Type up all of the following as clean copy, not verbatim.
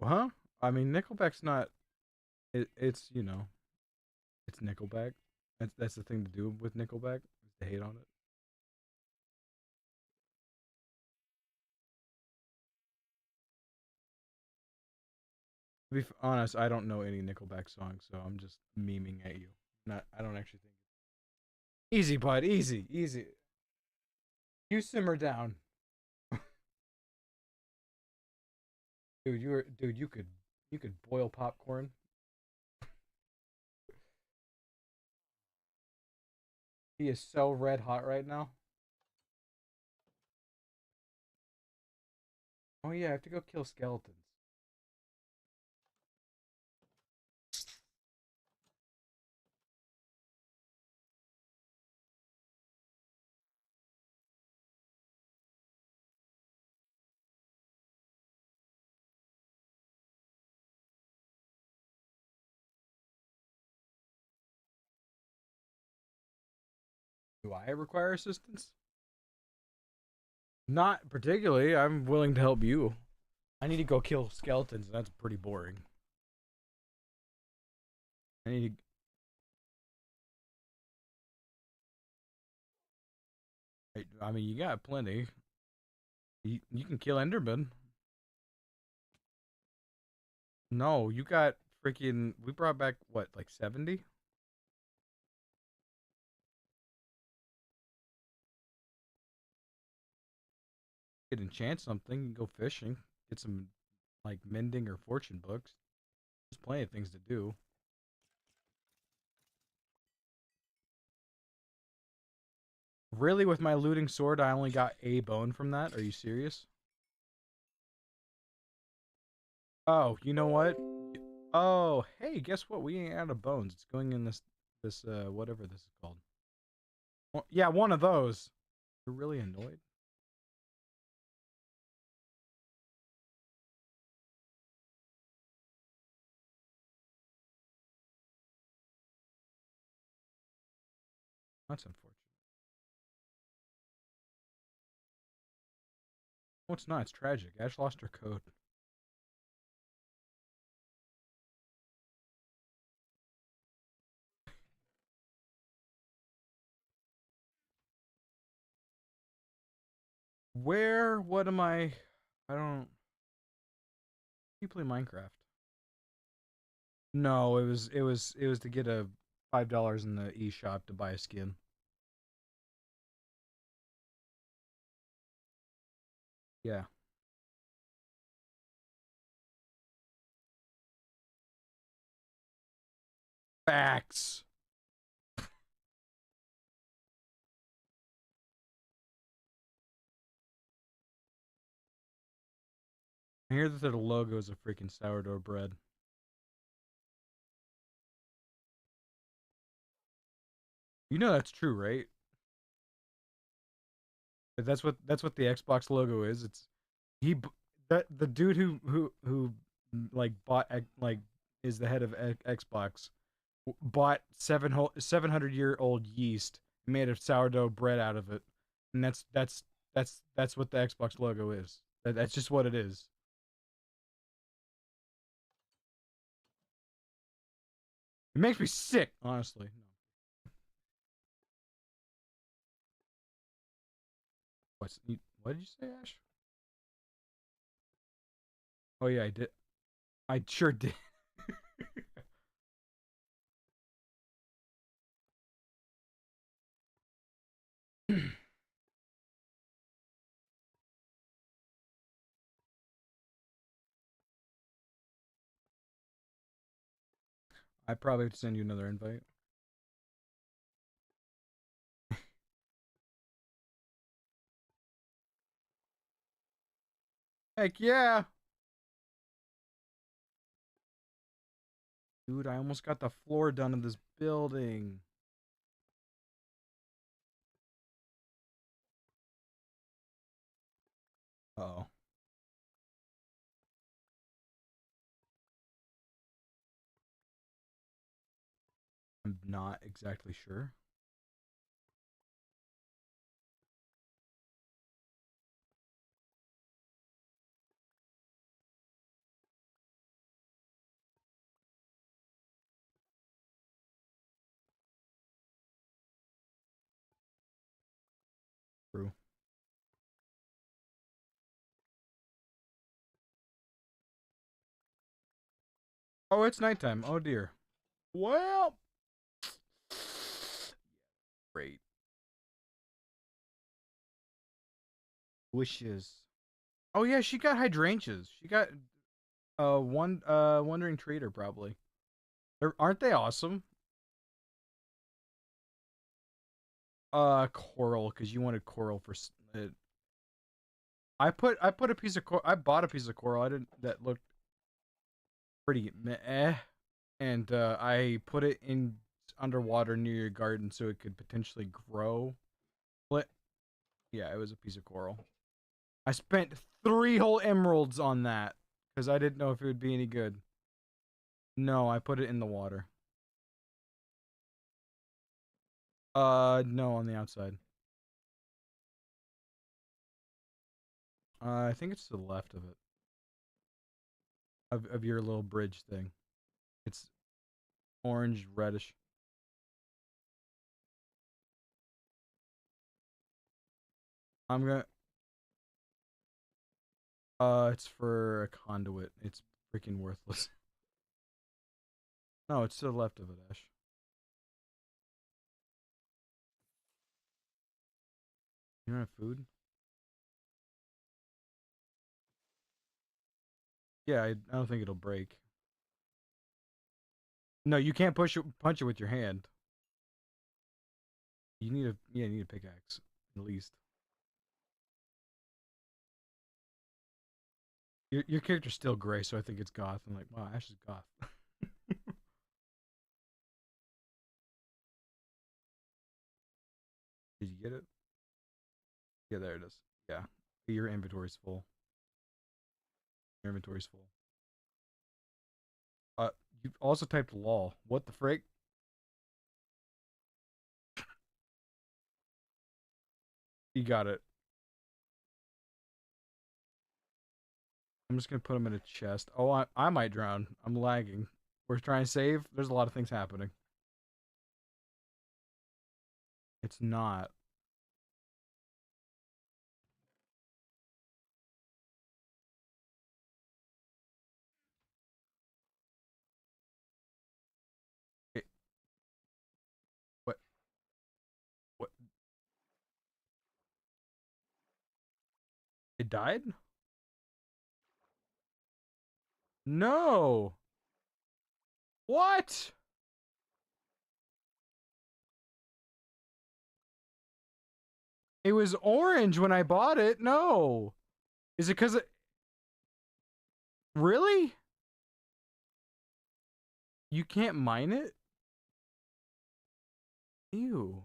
Huh? I mean, Nickelback's not. It's it's Nickelback. That's the thing to do with Nickelback is to hate on it. To be honest, I don't know any Nickelback songs, so I'm just memeing at you. Not, I don't actually think. Easy, bud. Easy, easy. You simmer down, dude. Dude. You could boil popcorn. He is so red hot right now. Oh yeah, I have to go kill skeletons. Do I require assistance? Not particularly. I'm willing to help you. I need to go kill skeletons, and that's pretty boring. I need to. I mean, you got plenty. You can kill Enderman. No, you got freaking. We brought back what, like 70? Could enchant something, go fishing, get some like mending or fortune books. There's plenty of things to do. Really, with my looting sword, I only got a bone from that. Are you serious? Oh, you know what? Oh, hey, guess what? We ain't out of bones. It's going in this whatever this is called. Well, yeah, one of those. You're really annoyed. That's unfortunate. Oh, it's not. It's tragic. Ash lost her code. Where? What am I? I don't. You play Minecraft? No, it was to get a $5 in the eShop to buy a skin. Yeah. Facts. I hear that the logo is a freaking sourdough bread. You know that's true, right? That's what the Xbox logo is. It's he that the dude who like bought like is the head of Xbox bought 700-year-old yeast, made a sourdough bread out of it, and that's what the Xbox logo is. That's just what it is. It makes me sick, honestly. What did you say, Ash? Oh yeah, I did. I sure did. I probably have to send you another invite. Heck yeah, dude! I almost got the floor done in this building. Oh, I'm not exactly sure. Oh, it's nighttime. Oh dear. Well, great. Wishes. Oh yeah, she got hydrangeas. She got wandering trader probably. Aren't they awesome? Coral, because you wanted coral for. I put a piece of I bought a piece of coral. I didn't that looked pretty meh, and I put it in underwater near your garden so it could potentially grow. But yeah, it was a piece of coral. I spent 3 whole emeralds on that because I didn't know if it would be any good. No, I put it in the water. No, on the outside. I think it's to the left of it, of your little bridge thing. It's orange reddish. I'm gonna. It's for a conduit. It's freaking worthless. No, it's to the left of it, Ash. You don't have food? Yeah, I don't think it'll break. No, you can't punch it with your hand. You need a pickaxe at least. Your character's still gray, so I think it's goth. I'm like, wow, Ash is goth. Did you get it? Yeah, there it is. Yeah, your inventory's full. Your inventory's full. You also typed lol. What the frick? You got it. I'm just gonna put him in a chest. Oh, I might drown. I'm lagging. We're trying to save. There's a lot of things happening. It's not. It, what? What? It died? No. What? It was orange when I bought it. No. Is it because it... Really? You can't mine it? Ew.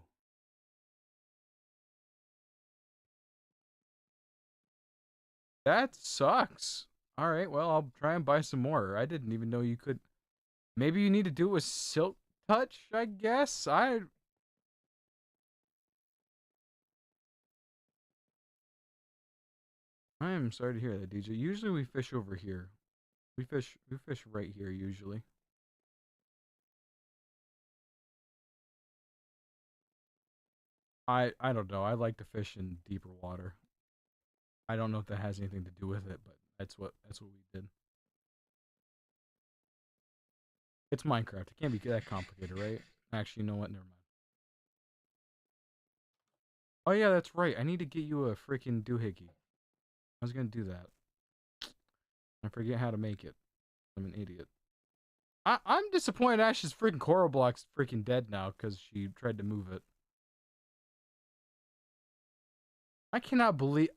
That sucks. All right, well, I'll try and buy some more. I didn't even know you could. Maybe you need to do it with silk touch, I guess. I am sorry to hear that, DJ. Usually we fish over here. We fish right here usually. I don't know. I like to fish in deeper water. I don't know if that has anything to do with it, but that's what we did. It's Minecraft. It can't be that complicated, right? Actually, you know what? Never mind. Oh yeah, that's right. I need to get you a freaking doohickey. I was gonna do that. I forget how to make it. I'm an idiot. I'm disappointed Ash's freaking coral block's freaking dead now because she tried to move it. I cannot believe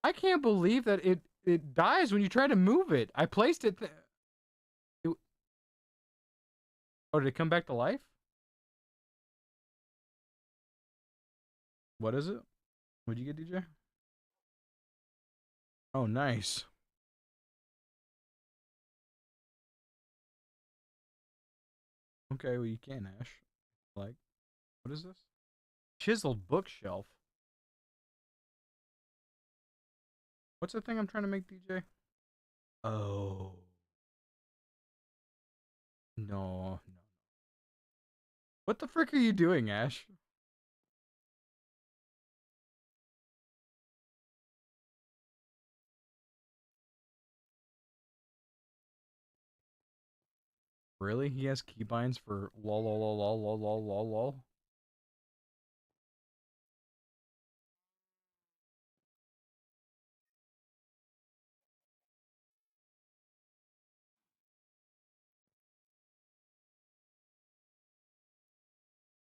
I can't believe that it dies when you try to move it. I placed it, it. Oh, did it come back to life? What is it? What'd you get, DJ? Oh, nice. Okay, well you can, Ash. Like, what is this? Chiseled bookshelf. What's the thing I'm trying to make, DJ? Oh. No, no. What the frick are you doing, Ash? Really? He has keybinds for lol lol lol lol lol lol lol lol.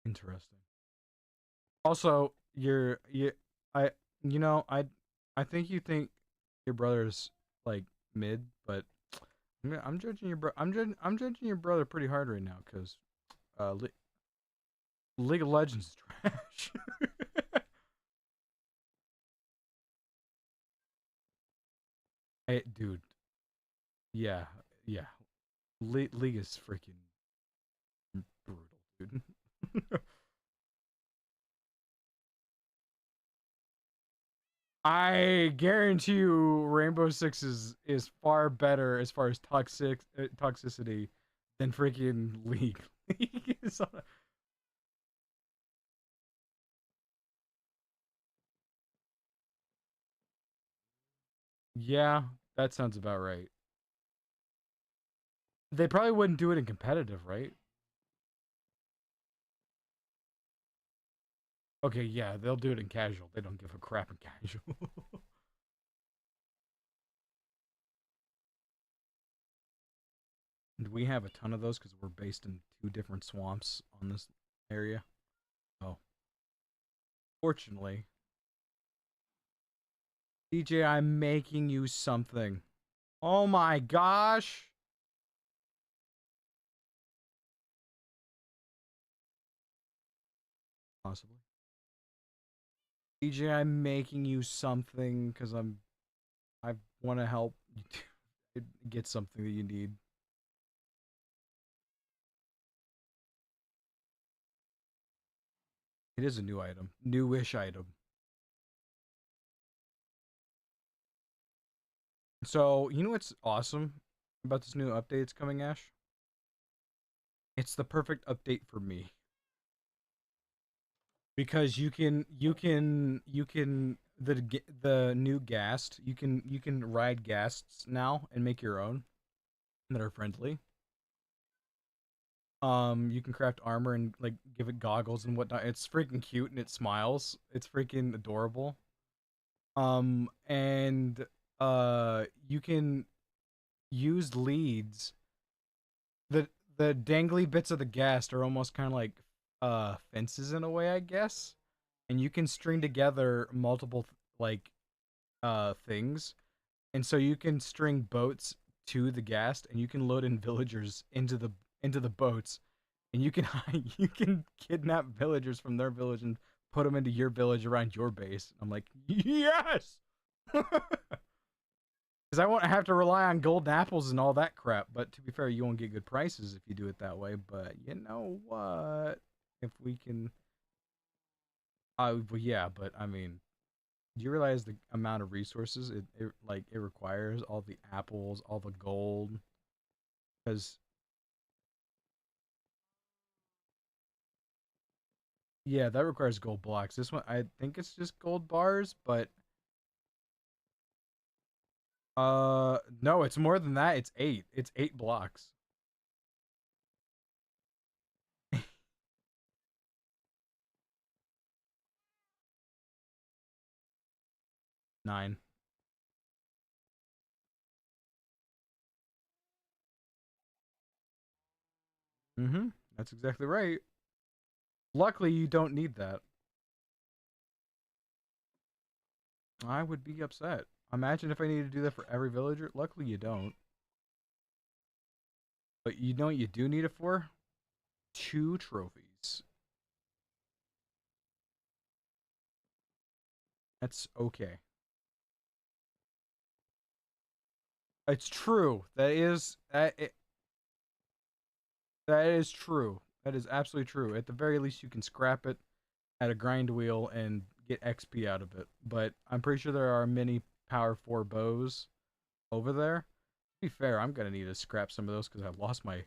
Interesting. Also, I you know I think you think your brother's like mid, but I'm judging your I'm judging your brother pretty hard right now because League of Legends is trash. Hey, dude, yeah, yeah. League is freaking brutal, dude. I guarantee you, Rainbow Six is far better as far as toxicity than freaking League. League is yeah, that sounds about right. They probably wouldn't do it in competitive, right? Okay, yeah, they'll do it in casual. They don't give a crap in casual. And we have a ton of those because we're based in two different swamps on this area. Oh, fortunately, DJ, I'm making you something. Oh my gosh. Possibly. DJ, I'm making you something because I want to help you get something that you need. It is a new item, newish item. So you know what's awesome about this new update that's coming, Ash? It's the perfect update for me because you can the new ghast you can ride ghasts now and make your own that are friendly. You can craft armor and like give it goggles and whatnot. It's freaking cute and it smiles. It's freaking adorable. And you can use leads. The dangly bits of the ghast are almost kind of like fences in a way, I guess. And you can string together multiple like things. And so you can string boats to the ghast and you can load in villagers into the boats and you can you can kidnap villagers from their village and put them into your village around your base. I'm like, yes, because I won't have to rely on golden apples and all that crap. But to be fair, you won't get good prices if you do it that way. But you know what? If we can, well, yeah. But I mean, do you realize the amount of resources it requires? All the apples, all the gold, because yeah, that requires gold blocks. This one, I think it's just gold bars, but no, it's more than that. It's eight. It's 8 blocks. 9. Mm-hmm. That's exactly right. Luckily, you don't need that. I would be upset. Imagine if I needed to do that for every villager. Luckily, you don't. But you know what you do need it for? 2 trophies. That's okay. It's true. That is true. That is absolutely true. At the very least, you can scrap it at a grind wheel and get XP out of it. But I'm pretty sure there are many power 4 bows over there. To be fair, I'm gonna need to scrap some of those because I lost my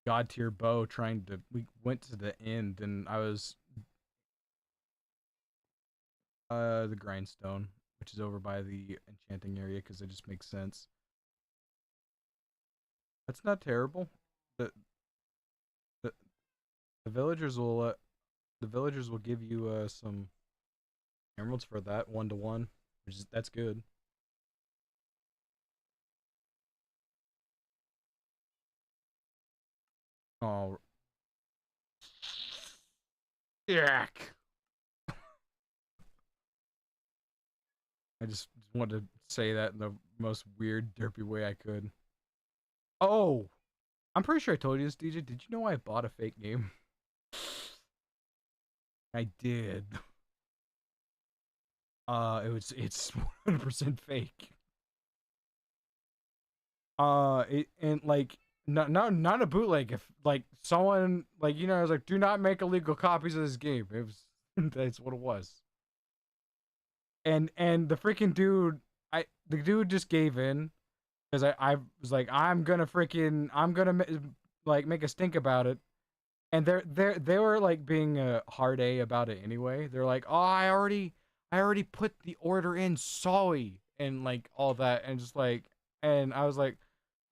god tier bow trying to. We went to the end and I was the grindstone, which is over by the enchanting area because it just makes sense. That's not terrible. The villagers will give you some emeralds for that 1-to-1, which is that's good. Oh, yuck! I just wanted to say that in the most weird, derpy way I could. Oh, I'm pretty sure I told you this, DJ. Did you know I bought a fake game? I did. It's 100% fake. And like not a bootleg. If like someone like I was like, do not make illegal copies of this game. It was that's what it was. And the freaking dude, the dude just gave in because I was like, I'm gonna like make a stink about it. And they were like being a hard A about it anyway. They're like, oh, I already put the order in, sorry, and like all that, and just like, and I was like,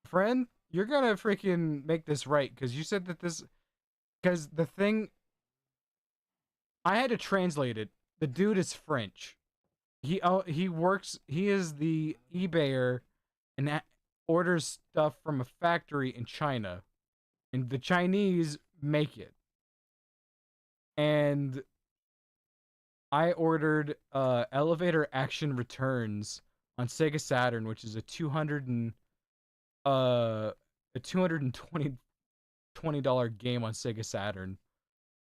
friend, you're gonna freaking make this right because you said that this, because the thing, I had to translate it. The dude is French. He is the eBayer and orders stuff from a factory in China, and the Chinese make it. And I ordered Elevator Action Returns on Sega Saturn, which is a 220 game on Sega Saturn.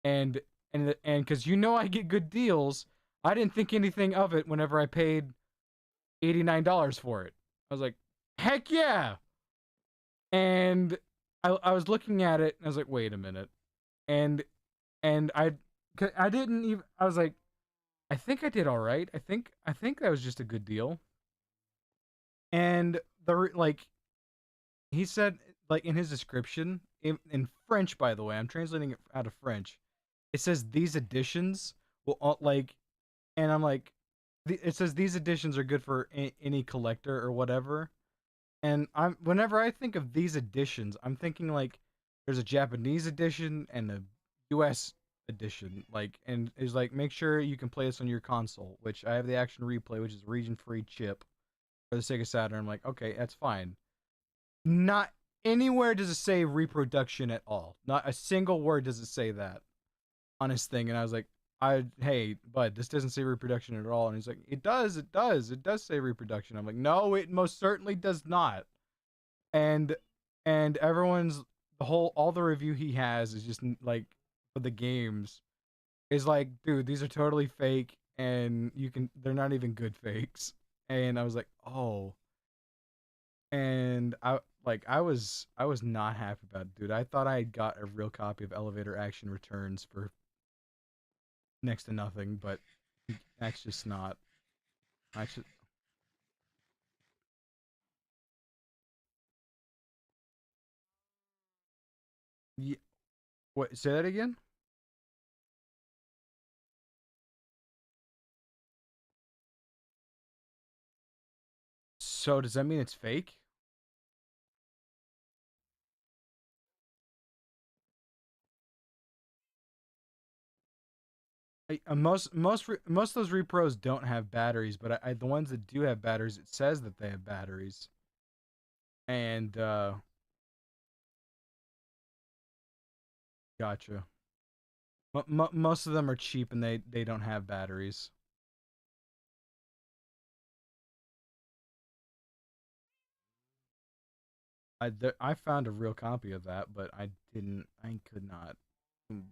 And because I get good deals, I didn't think anything of it whenever I paid $89 for it. I was like, heck yeah! And I was looking at it and I was like, wait a minute. And and I didn't even I was like, I think I did all right. I think that was just a good deal. And like he said, like in his description in French, by the way, I'm translating it out of French. It says these editions will like, and I'm like, it says these editions are good for any collector or whatever. And whenever I think of these editions, I'm thinking like there's a Japanese edition and a US edition, like, and is like, make sure you can play this on your console, which I have the Action Replay, which is a region free chip for the Sega Saturn. I'm like, okay, that's fine. Not anywhere does it say reproduction at all. Not a single word does it say that on his thing. And I was like, hey, bud, this doesn't say reproduction at all. And he's like, it does say reproduction. I'm like, no, it most certainly does not. And everyone's all the review he has is just like for the games is like, dude, these are totally fake, and they're not even good fakes. And I was like, oh. And I was not happy about it, dude. I thought I had got a real copy of Elevator Action Returns for next to nothing, but that's just not. I should. Yeah, what? Say that again. So does that mean it's fake? Most of those repros don't have batteries, but the ones that do have batteries, it says that they have batteries, and gotcha. Most of them are cheap and they don't have batteries. I found a real copy of that, but I could not. mm,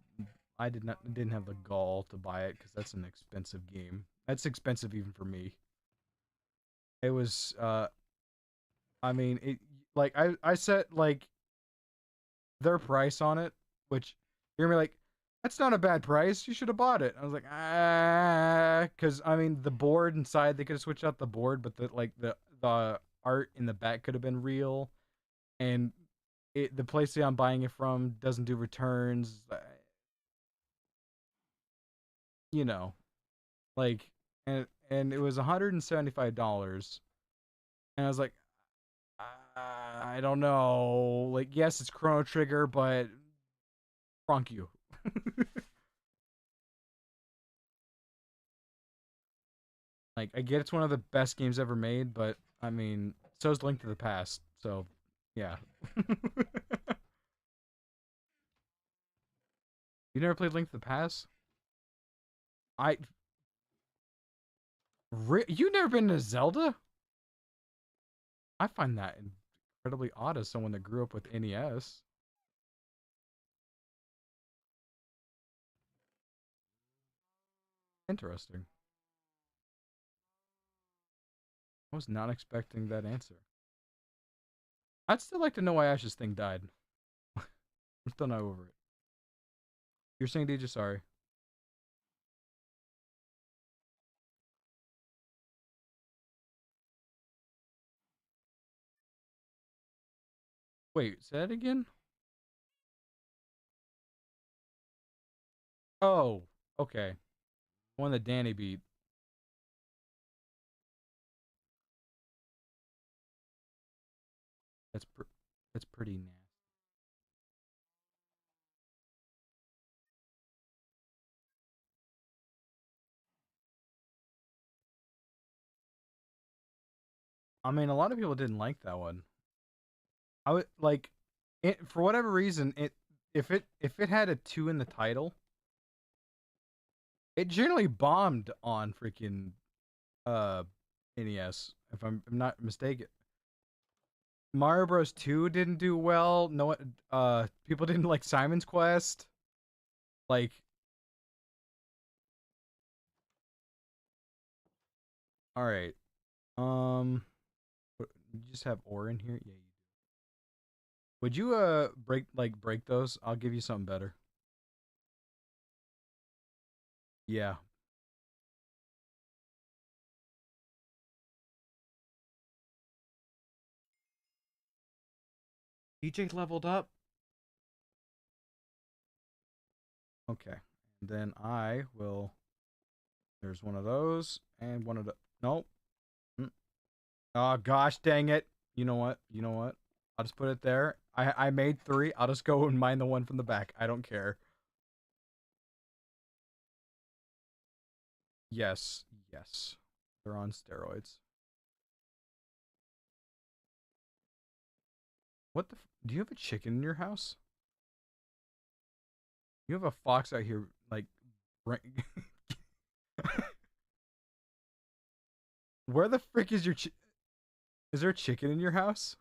didn't have the gall to buy it because that's an expensive game. That's expensive even for me. It was I mean, it like I set like their price on it, which you're gonna be like, that's not a bad price. You should have bought it. I was like, because I mean, the board inside, they could have switched out the board, but the art in the back could have been real, and the place that I'm buying it from doesn't do returns. You know, like, and it was $175, and I was like, I don't know. Like, yes, it's Chrono Trigger, but frank you. Like, I get it's one of the best games ever made, but I mean, so's Link to the Past. So, yeah. You never played Link to the Past? I you never been to Zelda? I find that incredibly odd as someone that grew up with NES. Interesting. I was not expecting that answer. I'd still like to know why Ash's thing died. I'm still not over it. You're saying DJ sorry. Wait, say that again? Oh, okay. One that Danny beat. That's that's pretty nasty. I mean, a lot of people didn't like that one. I would like it for whatever reason. If it had a 2 in the title, it generally bombed on freaking uh NES. If I'm not mistaken, Mario Bros. 2 didn't do well. No, people didn't like Simon's Quest. Like, all right, you just have ore in here. Yeah, you. Would you break those? I'll give you something better. Yeah. DJ leveled up. Okay. And then I will. There's one of those and one of the. Nope. Mm. Oh gosh, dang it. You know what? You know what? I'll just put it there. I made 3. I'll just go and mine the one from the back. I don't care. Yes. Yes. They're on steroids. What the? Do you have a chicken in your house? You have a fox out here, like, where the frick is your is there a chicken in your house?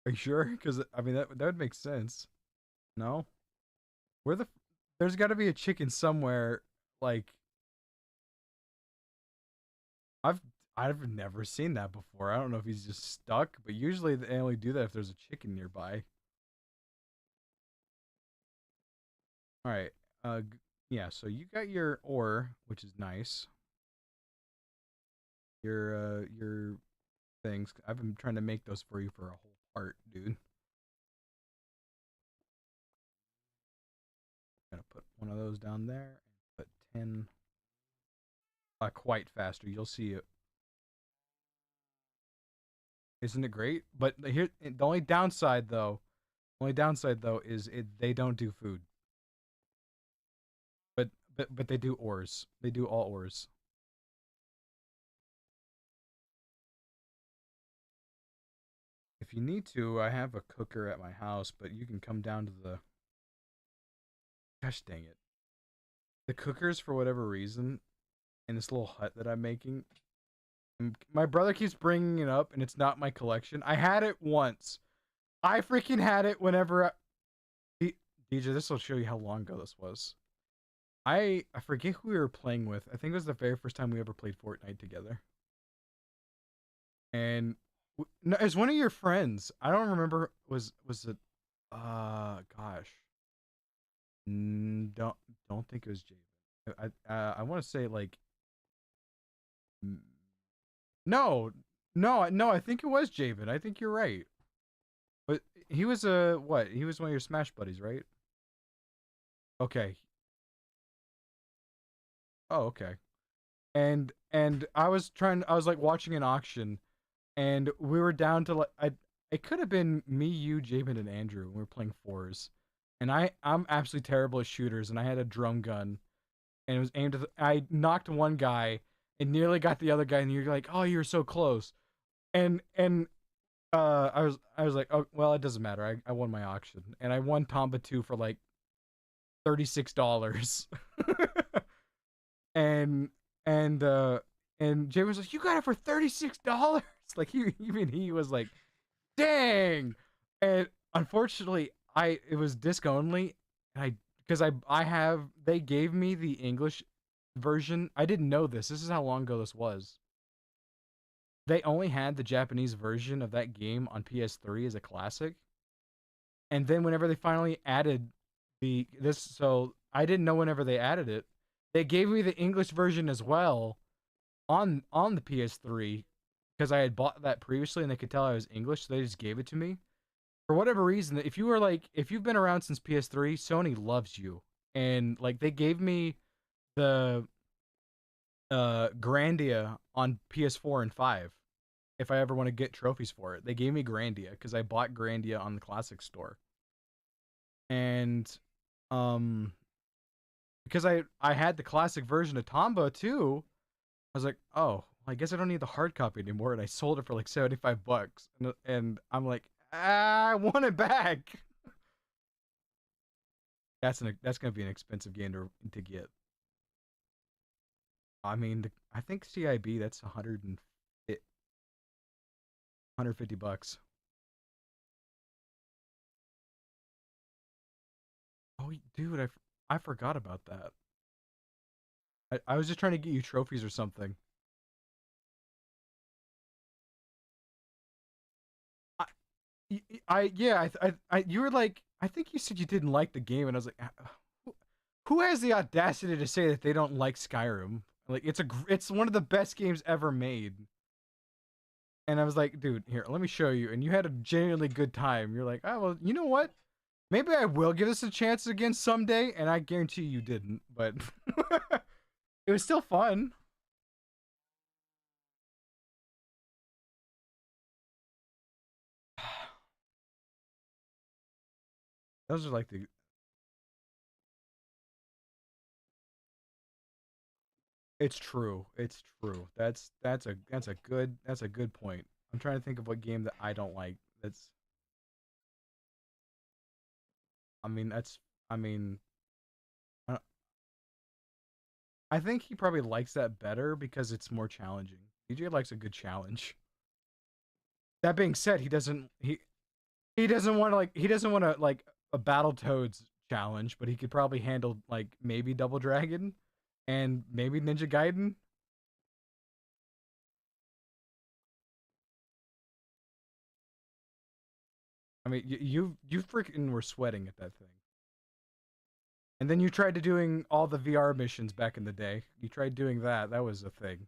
Are you sure? Because I mean that would make sense. No, where the there's got to be a chicken somewhere. Like I've I've never seen that before. I don't know if he's just stuck, but usually they only do that if there's a chicken nearby. All right. Yeah. So you got your ore, which is nice. Your things. I've been trying to make those for you for a whole part, dude. Gonna put one of those down there and put 10 quite faster. You'll see it. Isn't it great? But here, the only downside though is they don't do food. But they do ores. They do all ores. If you need to, I have a cooker at my house, but you can come down to the. Gosh dang it! The cookers, for whatever reason, in this little hut that I'm making, my brother keeps bringing it up, and it's not my collection. I had it once. I freaking had it whenever. DJ, this will show you how long ago this was. I forget who we were playing with. I think it was the very first time we ever played Fortnite together. And no, it's one of your friends. I don't remember. Was it? Gosh. Don't think it was Javen. I want to say like. No, no. I think it was Javen. I think you're right. But he was a what? He was one of your Smash buddies, right? Okay. Oh, okay. And I was like watching an auction, and we were down to like it could have been me, you, Javen, and Andrew. And we were playing fours, and I'm absolutely terrible at shooters, and I had a drum gun, and it was aimed at. I knocked one guy and nearly got the other guy, and you're like, oh, you're so close, and I was like, oh well, it doesn't matter. I won my auction, and I won Tomba 2 for like $36. and and uh and Jay was like, you got it for $36. Like he was like, dang. And unfortunately, I it was disc only, and I because I have they gave me the English version. I didn't know this. This is how long ago this was. They only had the Japanese version of that game on PS3 as a classic. And then whenever they finally added so I didn't know whenever they added it, they gave me the English version as well on the PS3 because I had bought that previously and they could tell I was English, so they just gave it to me. For whatever reason, if you've been around since PS3, Sony loves you. And like they gave me the Grandia on PS4 and 5 if I ever want to get trophies for it. They gave me Grandia because I bought Grandia on the classic store. And um because I had the classic version of Tomba too, I was like, oh, I guess I don't need the hard copy anymore, and I sold it for like $75, and I'm like, I want it back. That's gonna be an expensive game to get. I mean, I think CIB that's 150 bucks. Oh, dude, I forgot about that. I was just trying to get you trophies or something. I, yeah, you were like, I think you said you didn't like the game, and I was like, who has the audacity to say that they don't like Skyrim? Like, it's one of the best games ever made. And I was like, dude, here, let me show you. And you had a genuinely good time. You're like, oh well, you know what? Maybe I will give this a chance again someday. And I guarantee you didn't, but it was still fun. Those are like the. It's true. It's true. That's a good point. I'm trying to think of what game that I don't like. That's I mean that's I mean I I think he probably likes that better because it's more challenging. DJ likes a good challenge. That being said, he doesn't want to like a Battletoads challenge, but he could probably handle like maybe Double Dragon and maybe Ninja Gaiden. I mean, you freaking were sweating at that thing. And then you tried to doing all the VR missions back in the day. You tried doing that. That was a thing.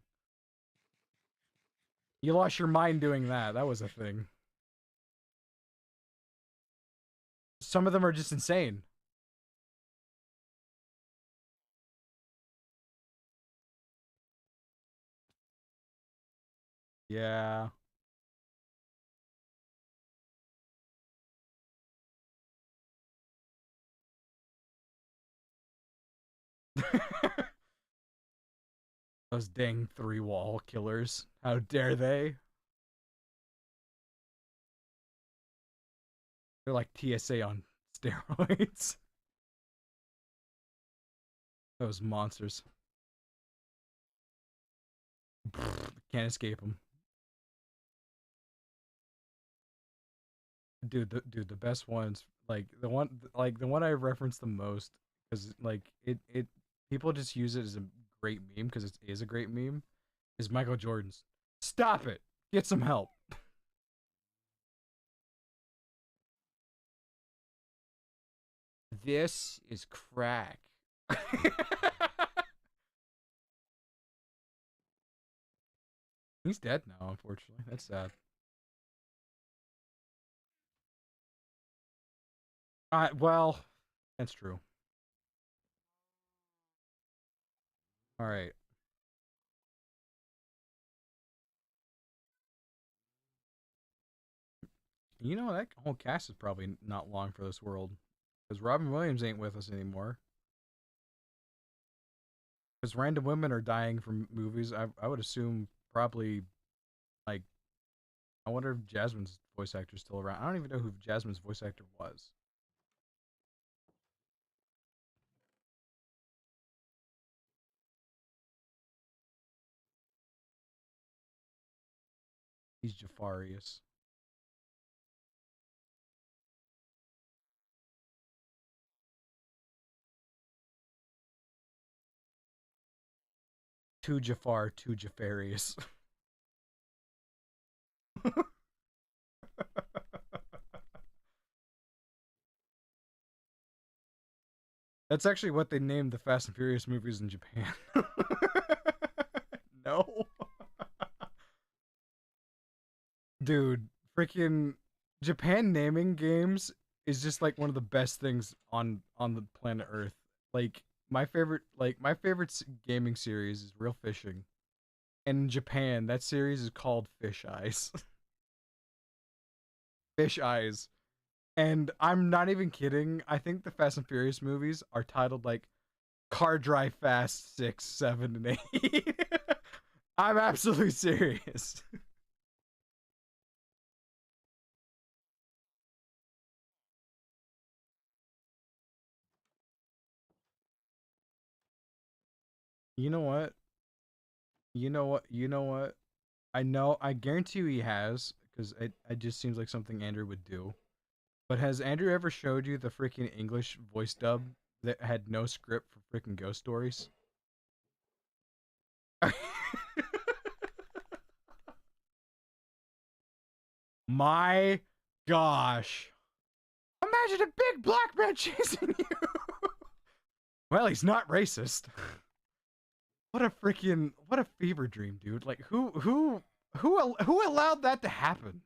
You lost your mind doing that. That was a thing. Some of them are just insane. Yeah. Those dang three wall killers. How dare they? They're like TSA on steroids. Those monsters. Can't escape them. The best ones, the one I reference the most, because like it people just use it as a great meme because it is a great meme, is Michael Jordan's. Stop it. Get some help. This is crack. He's dead now, unfortunately. That's sad. Well, that's true. All right. You know that whole cast is probably not long for this world. Because Robin Williams ain't with us anymore. Because random women are dying from movies. I would assume probably like I wonder if Jasmine's voice actor's still around. I don't even know who Jasmine's voice actor was. He's Jafarius. To Jafar, to Jafarius. That's actually what they named the Fast and Furious movies in Japan. No. Dude, freaking Japan naming games is just like one of the best things on the planet Earth. My favorite gaming series is Real Fishing. And in Japan, that series is called Fish Eyes. Fish Eyes. And I'm not even kidding. I think the Fast and Furious movies are titled like Car Drive Fast 6, 7, and 8. I'm absolutely serious. You know what? You know what? You know what? I guarantee you he has, because it just seems like something Andrew would do. But has Andrew ever showed you the freaking English voice dub that had no script for freaking ghost stories? My gosh. Imagine a big black man chasing you. Well, he's not racist. What a fever dream, dude. Like who allowed that to happen?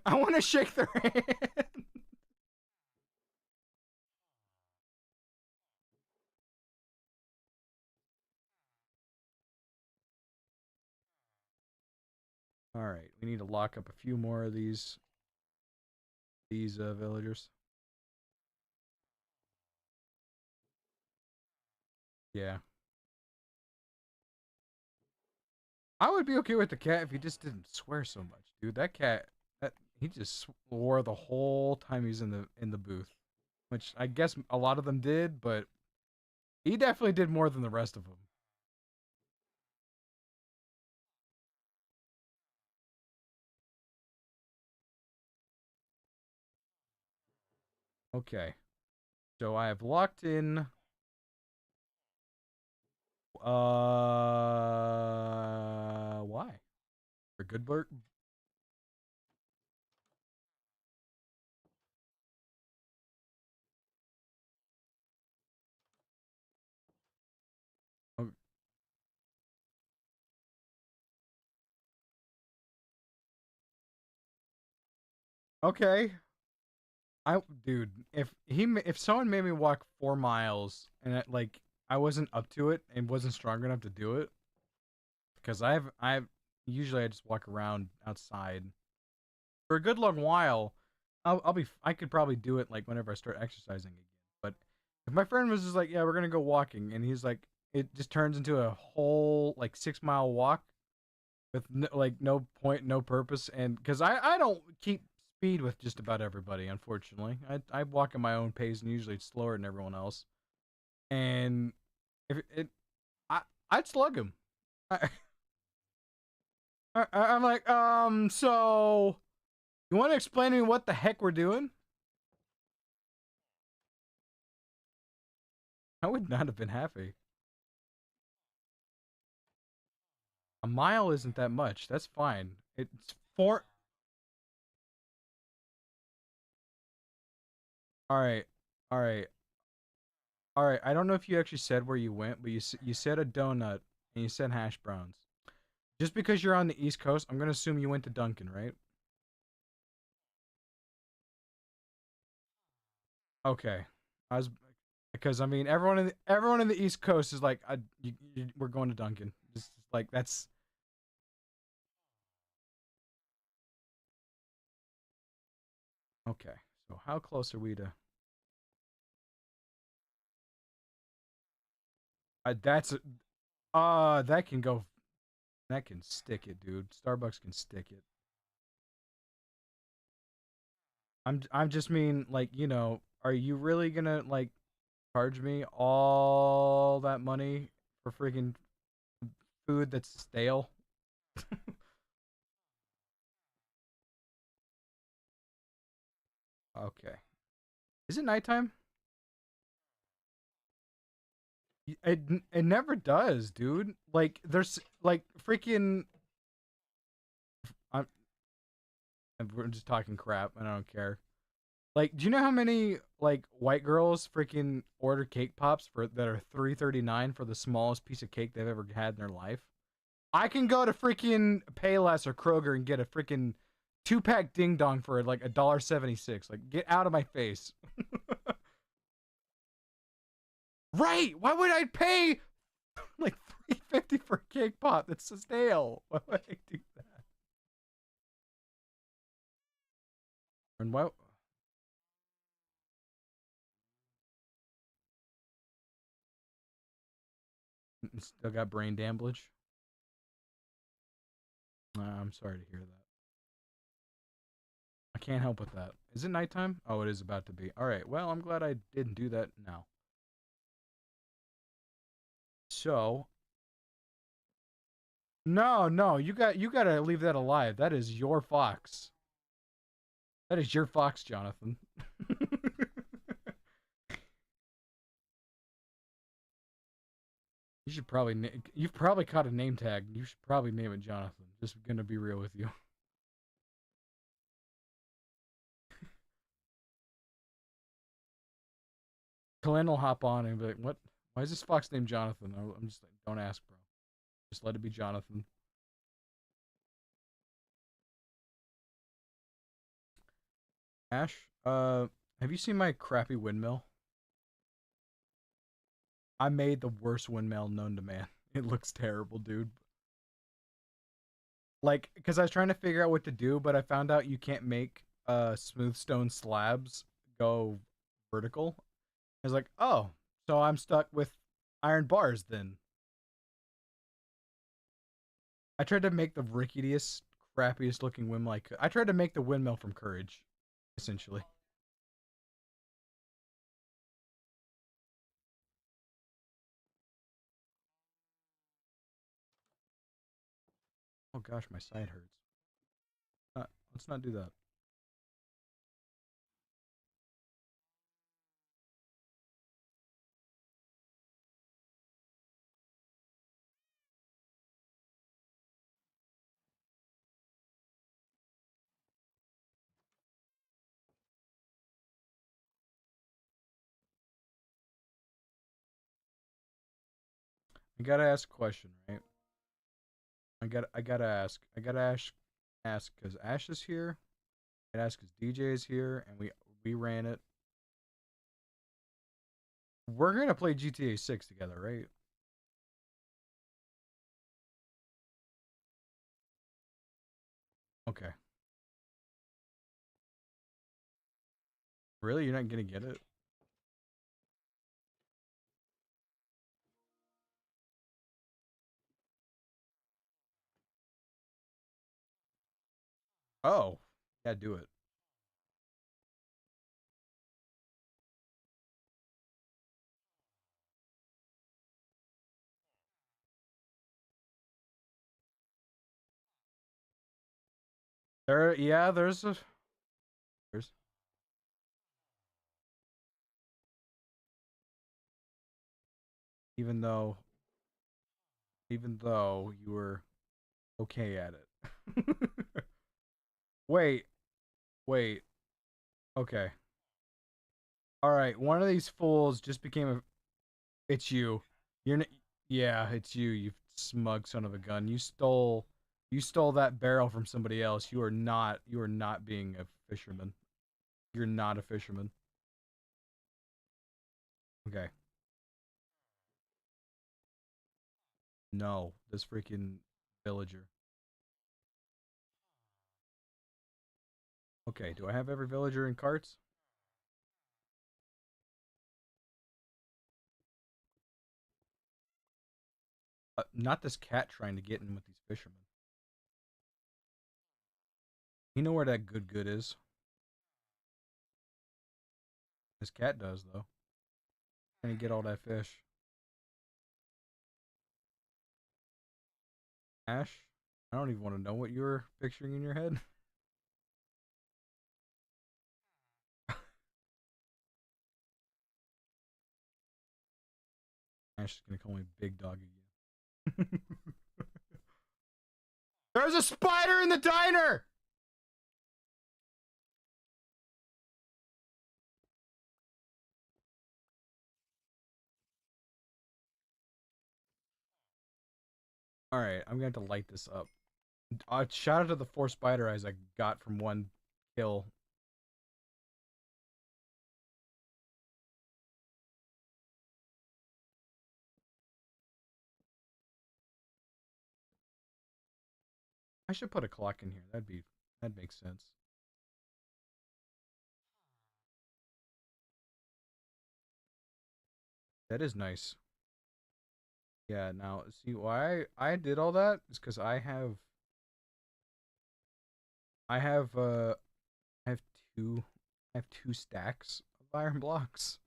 I want to shake their hand. All right, we need to lock up a few more of these villagers. Yeah. I would be okay with the cat if he just didn't swear so much, dude. That cat, that he just swore the whole time he's in the booth, which I guess a lot of them did, but he definitely did more than the rest of them. Okay, so I have locked in. Why? For good work. Okay, dude, if someone made me walk 4 miles and I wasn't up to it and wasn't strong enough to do it, because I've usually I just walk around outside for a good long while. I could probably do it like whenever I start exercising again. But if my friend was just like, yeah, we're gonna go walking, and he's like, it just turns into a whole like 6 mile walk with no point, no purpose, and because I don't keep speed with just about everybody, unfortunately. I walk at my own pace and usually it's slower than everyone else. And if it, I I'd slug him. I, I'm like, so you want to explain to me what the heck we're doing? I would not have been happy. A mile isn't that much. That's fine. It's four. All right, all right, all right. I don't know if you actually said where you went, but you said a donut and you said hash browns. Just because you're on the East Coast, I'm gonna assume you went to Dunkin', right? Okay. I was because I mean everyone in the East Coast is like, we're going to Dunkin'. Just like that's okay. So how close are we to? That's that can go. That can stick it, dude. Starbucks can stick it. I'm just mean like are you really gonna like charge me all that money for freaking food that's stale? Okay. Is it nighttime? It never does, dude. Like there's like freaking. I'm we're just talking crap, and I don't care. Like, do you know how many like white girls freaking order cake pops for that are 3.39 for the smallest piece of cake they've ever had in their life? I can go to freaking Payless or Kroger and get a freaking 2-pack ding dong for like $1.76. Like, get out of my face. Right? Why would I pay like 3.50 for a cake pop that's stale? Why would I do that? And why? Still got brain damage. I'm sorry to hear that. I can't help with that. Is it nighttime? Oh, it is about to be. All right. Well, I'm glad I didn't do that now. So, no, no, you got to leave that alive. That is your fox. That is your fox, Jonathan. You should probably you've probably caught a name tag. You should probably name it Jonathan. Just gonna be real with you. Kalin will hop on and be like, "What? Why is this fox named Jonathan?" I'm just like, "Don't ask, bro. Just let it be Jonathan." Ash, have you seen my crappy windmill? I made the worst windmill known to man. It looks terrible, dude. Like, because I was trying to figure out what to do, but I found out you can't make smooth stone slabs go vertical. I was like, oh, so I'm stuck with iron bars then. I tried to make the ricketiest, crappiest looking windmill I could. I tried to make the windmill from courage, essentially. Oh gosh, my side hurts. Let's not do that. I gotta ask a question, right? I gotta ask because Ash is here. I gotta ask because DJ is here, and we ran it. We're gonna play GTA 6 together, right? Okay. Really, you're not gonna get it? Oh, yeah, do it. Yeah, there's even though even though you were okay at it. Wait, wait. Okay. All right. One of these fools just became a. It's you. You're. Yeah, it's you. You smug son of a gun. You stole that barrel from somebody else. You are not. You are not being a fisherman. You're not a fisherman. Okay. No, this freaking villager. Okay. Do I have every villager in carts? Not this cat trying to get in with these fishermen. You know where that good is? This cat does, though. Trying to get all that fish. Ash, I don't even want to know what you were picturing in your head. Ash is gonna call me Big Dog again. There's a spider in the diner! Alright, I'm gonna have to light this up. Shout out to the 4 spider eyes I got from one kill. I should put a clock in here. That'd make sense. That is nice. Yeah, now see why I did all that is because I have two I have 2 stacks of iron blocks.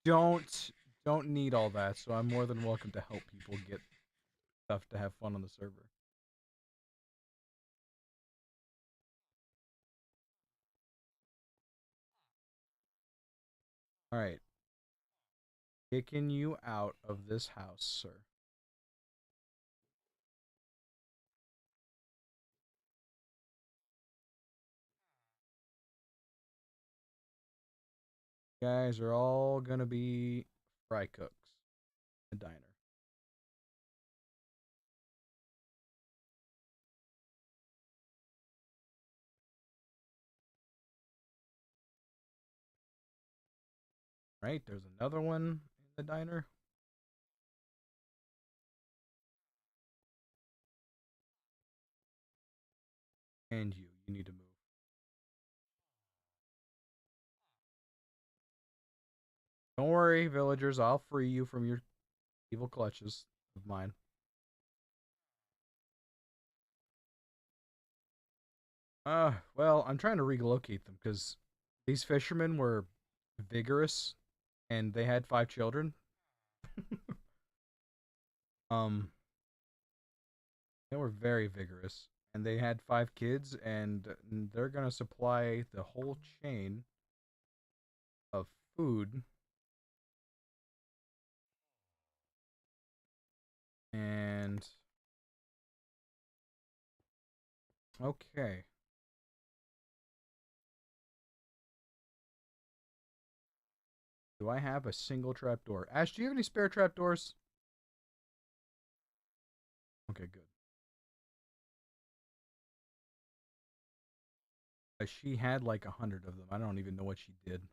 Don't don't need all that, so I'm more than welcome to help people get stuff to have fun on the server. Alright. Kicking you out of this house, sir. You guys are all gonna be fry cooks in the diner. Right, there's another one in the diner. And you need to move. Don't worry, villagers, I'll free you from your evil clutches of mine. Well, I'm trying to relocate them because these fishermen were vigorous and they had 5 children. um, they were very vigorous and they had 5 kids and they're gonna supply the whole chain of food. And okay. Do I have a single trapdoor? Ash, do you have any spare trapdoors? Okay, good. She had like 100 of them. I don't even know what she did.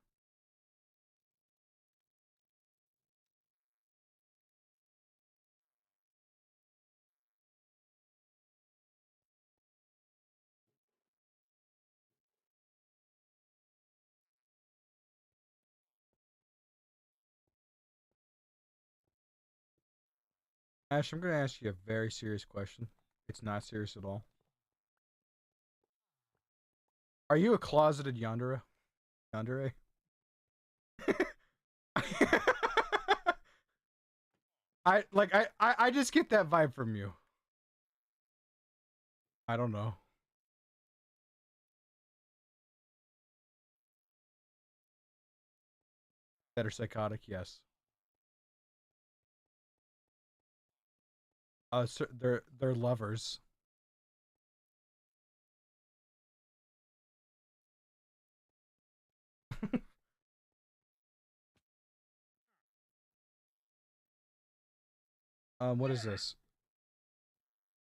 Ash, I'm going to ask you a very serious question. It's not serious at all. Are you a closeted yandere? Yandere? I just get that vibe from you. I don't know. That are psychotic, yes. So they're lovers. What is this?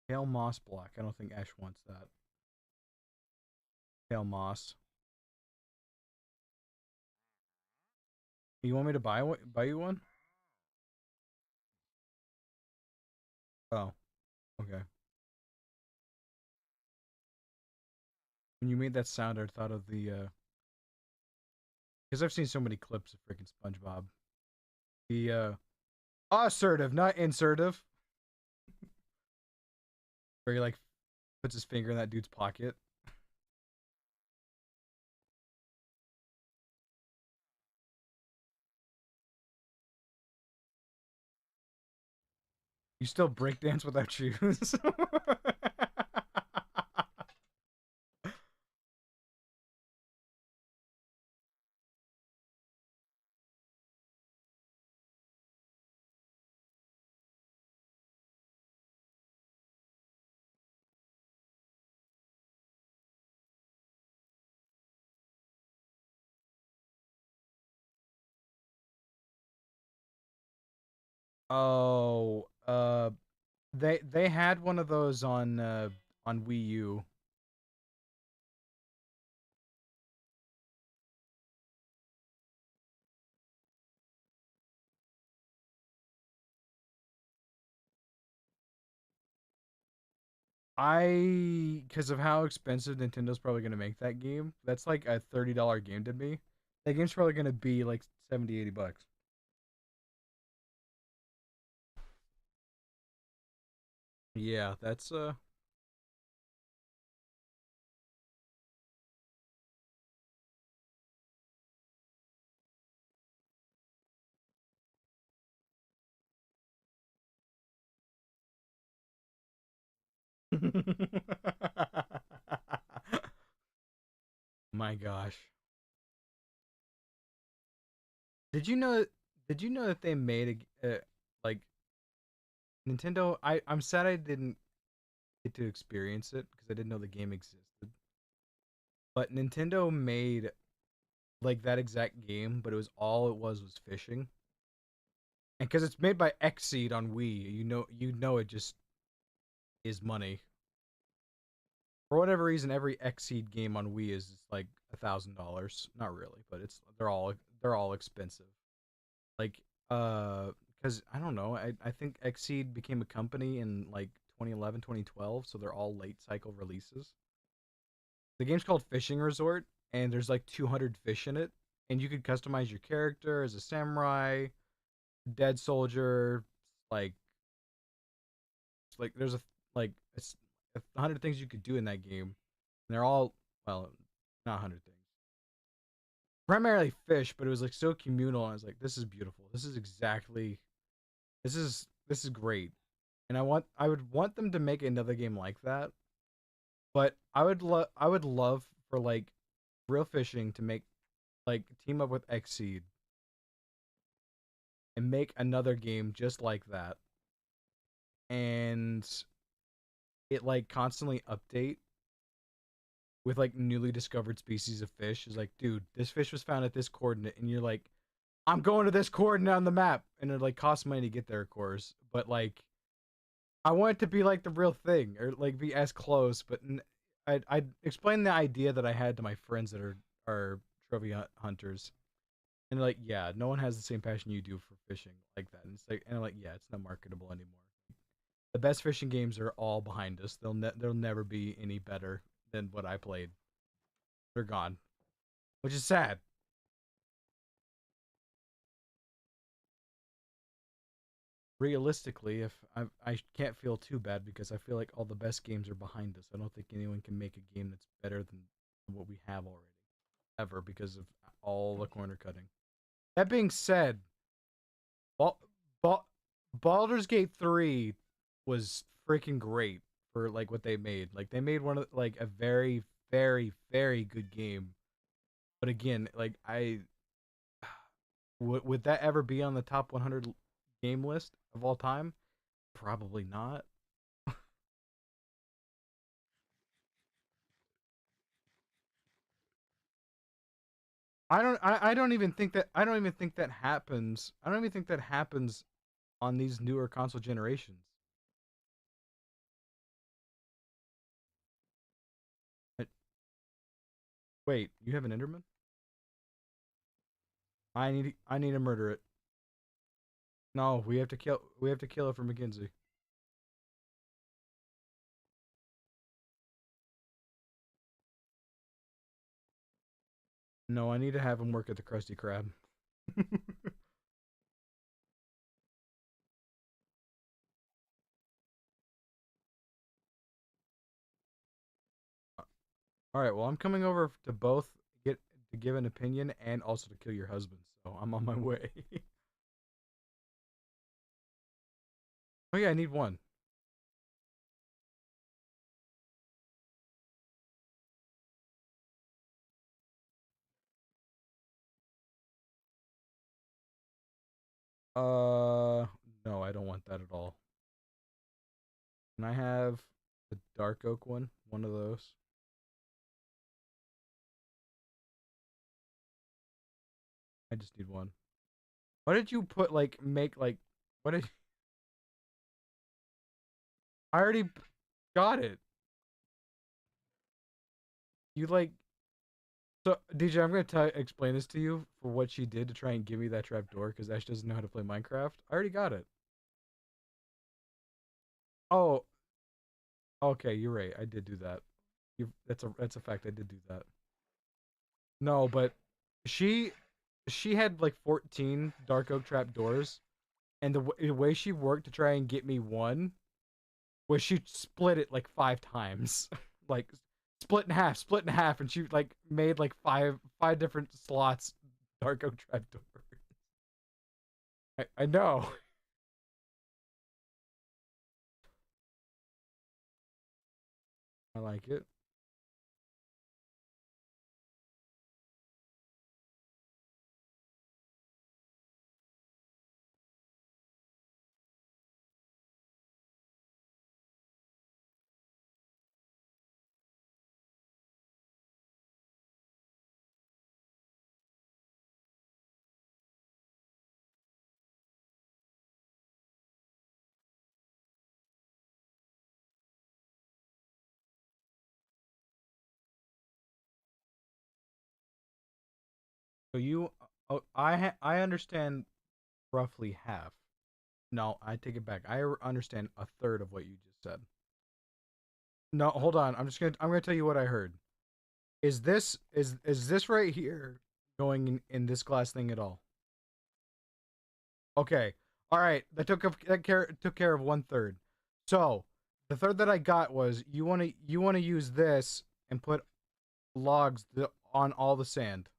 Pale moss block. I don't think Ash wants that. Pale moss. You want me to buy you one? Oh, okay. When you made that sound, I thought of the because I've seen so many clips of freaking SpongeBob. The Assertive, not insertive. Where he like puts his finger in that dude's pocket. You still breakdance without shoes. Oh, they had one of those on Wii U. Because of how expensive Nintendo's probably gonna make that game, that's like a $30 game to me. That game's probably gonna be like 70, $80. Yeah, that's My gosh. Did you know did you know that they made like Nintendo I'm sad I didn't get to experience it because I didn't know the game existed. But Nintendo made like that exact game, but it was fishing. And because it's made by Xseed on Wii, you know it just is money. For whatever reason, every Xseed game on Wii is like $1,000. Not really, but they're all expensive. Like because I don't know, I think Xseed became a company in like 2011, 2012, so they're all late cycle releases. The game's called Fishing Resort, and there's like 200 fish in it, and you could customize your character as a samurai, dead soldier, like there's it's 100 things you could do in that game, and they're all well, not 100 things. Primarily fish, but it was like so communal. And I was like, this is beautiful. This is great, and I would want them to make another game like that. But I would love for like Real Fishing to make like team up with Xseed and make another game just like that, and it like constantly update with like newly discovered species of fish. Is like, dude, this fish was found at this coordinate, and you're like, I'm going to this coordinate on the map, and it like costs money to get there, of course. But like, I want it to be like the real thing, or like be as close. But I'd explain the idea that I had to my friends that are trophy hunters, and like, yeah, no one has the same passion you do for fishing like that. And it's like, and I'm like, yeah, it's not marketable anymore. The best fishing games are all behind us. They'll never be any better than what I played. They're gone, which is sad. Realistically, if I can't feel too bad because I feel like all the best games are behind us. I don't think anyone can make a game that's better than what we have already ever because of all the corner cutting. That being said, Bal- Bal- Baldur's Gate 3 was freaking great for like what they made. Like they made one of like a very very good game. But again, like I would that ever be on the top 100 game list of all time? Probably not. I don't even think that happens. I don't even think that happens on these newer console generations. I, wait, you have an Enderman? I need to murder it. No, we have to kill it for McKinsey. No, I need to have him work at the Krusty Krab. All right. Well, I'm coming over to both get to give an opinion and also to kill your husband. So I'm on my way. Oh yeah, I need one. No, I don't want that at all. Can I have the dark oak one? One of those. I just need one. What did you put like make like? What did I already got it? You like so DJ? I'm gonna explain this to you for what she did to try and give me that trap door because Ash doesn't know how to play Minecraft. I already got it. Oh, okay, you're right. I did do that. That's a fact. I did do that. No, but she she had like 14 dark oak trap doors, and the way she worked to try and get me one was she split it like 5 times, like split in half, and she like made like five different slots dark oak trap doors. I know. I like it. So you, oh, I understand roughly half. No, I take it back. I understand a third of what you just said. No, hold on. I'm gonna tell you what I heard. Is this right here going in this glass thing at all? Okay. All right. That took care of one third. So the third that I got was you wanna use this and put logs on all the sand.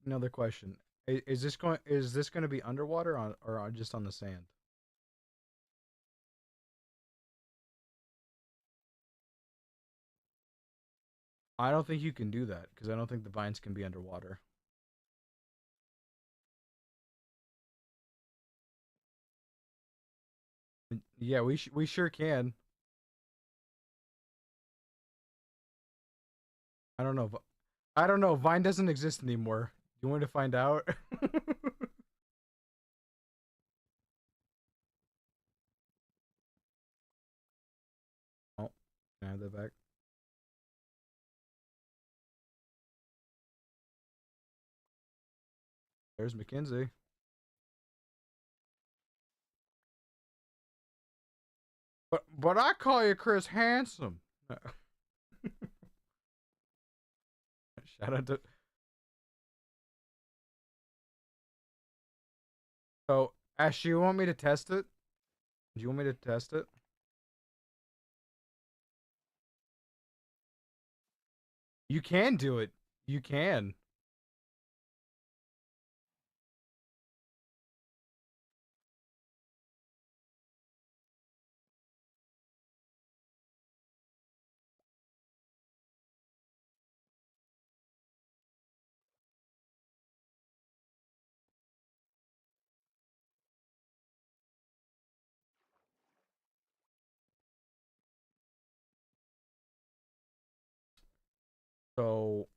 Another question. Is this going to be underwater or just on the sand? I don't think you can do that because I don't think the vines can be underwater. Yeah, we sure can. I don't know. I don't know. Vine doesn't exist anymore. You want to find out? Oh, can I have that back? There's Mackenzie. But I call you Chris Handsome. Shout out to. So, Ash, you want me to test it? Do you want me to test it? You can do it. You can. So,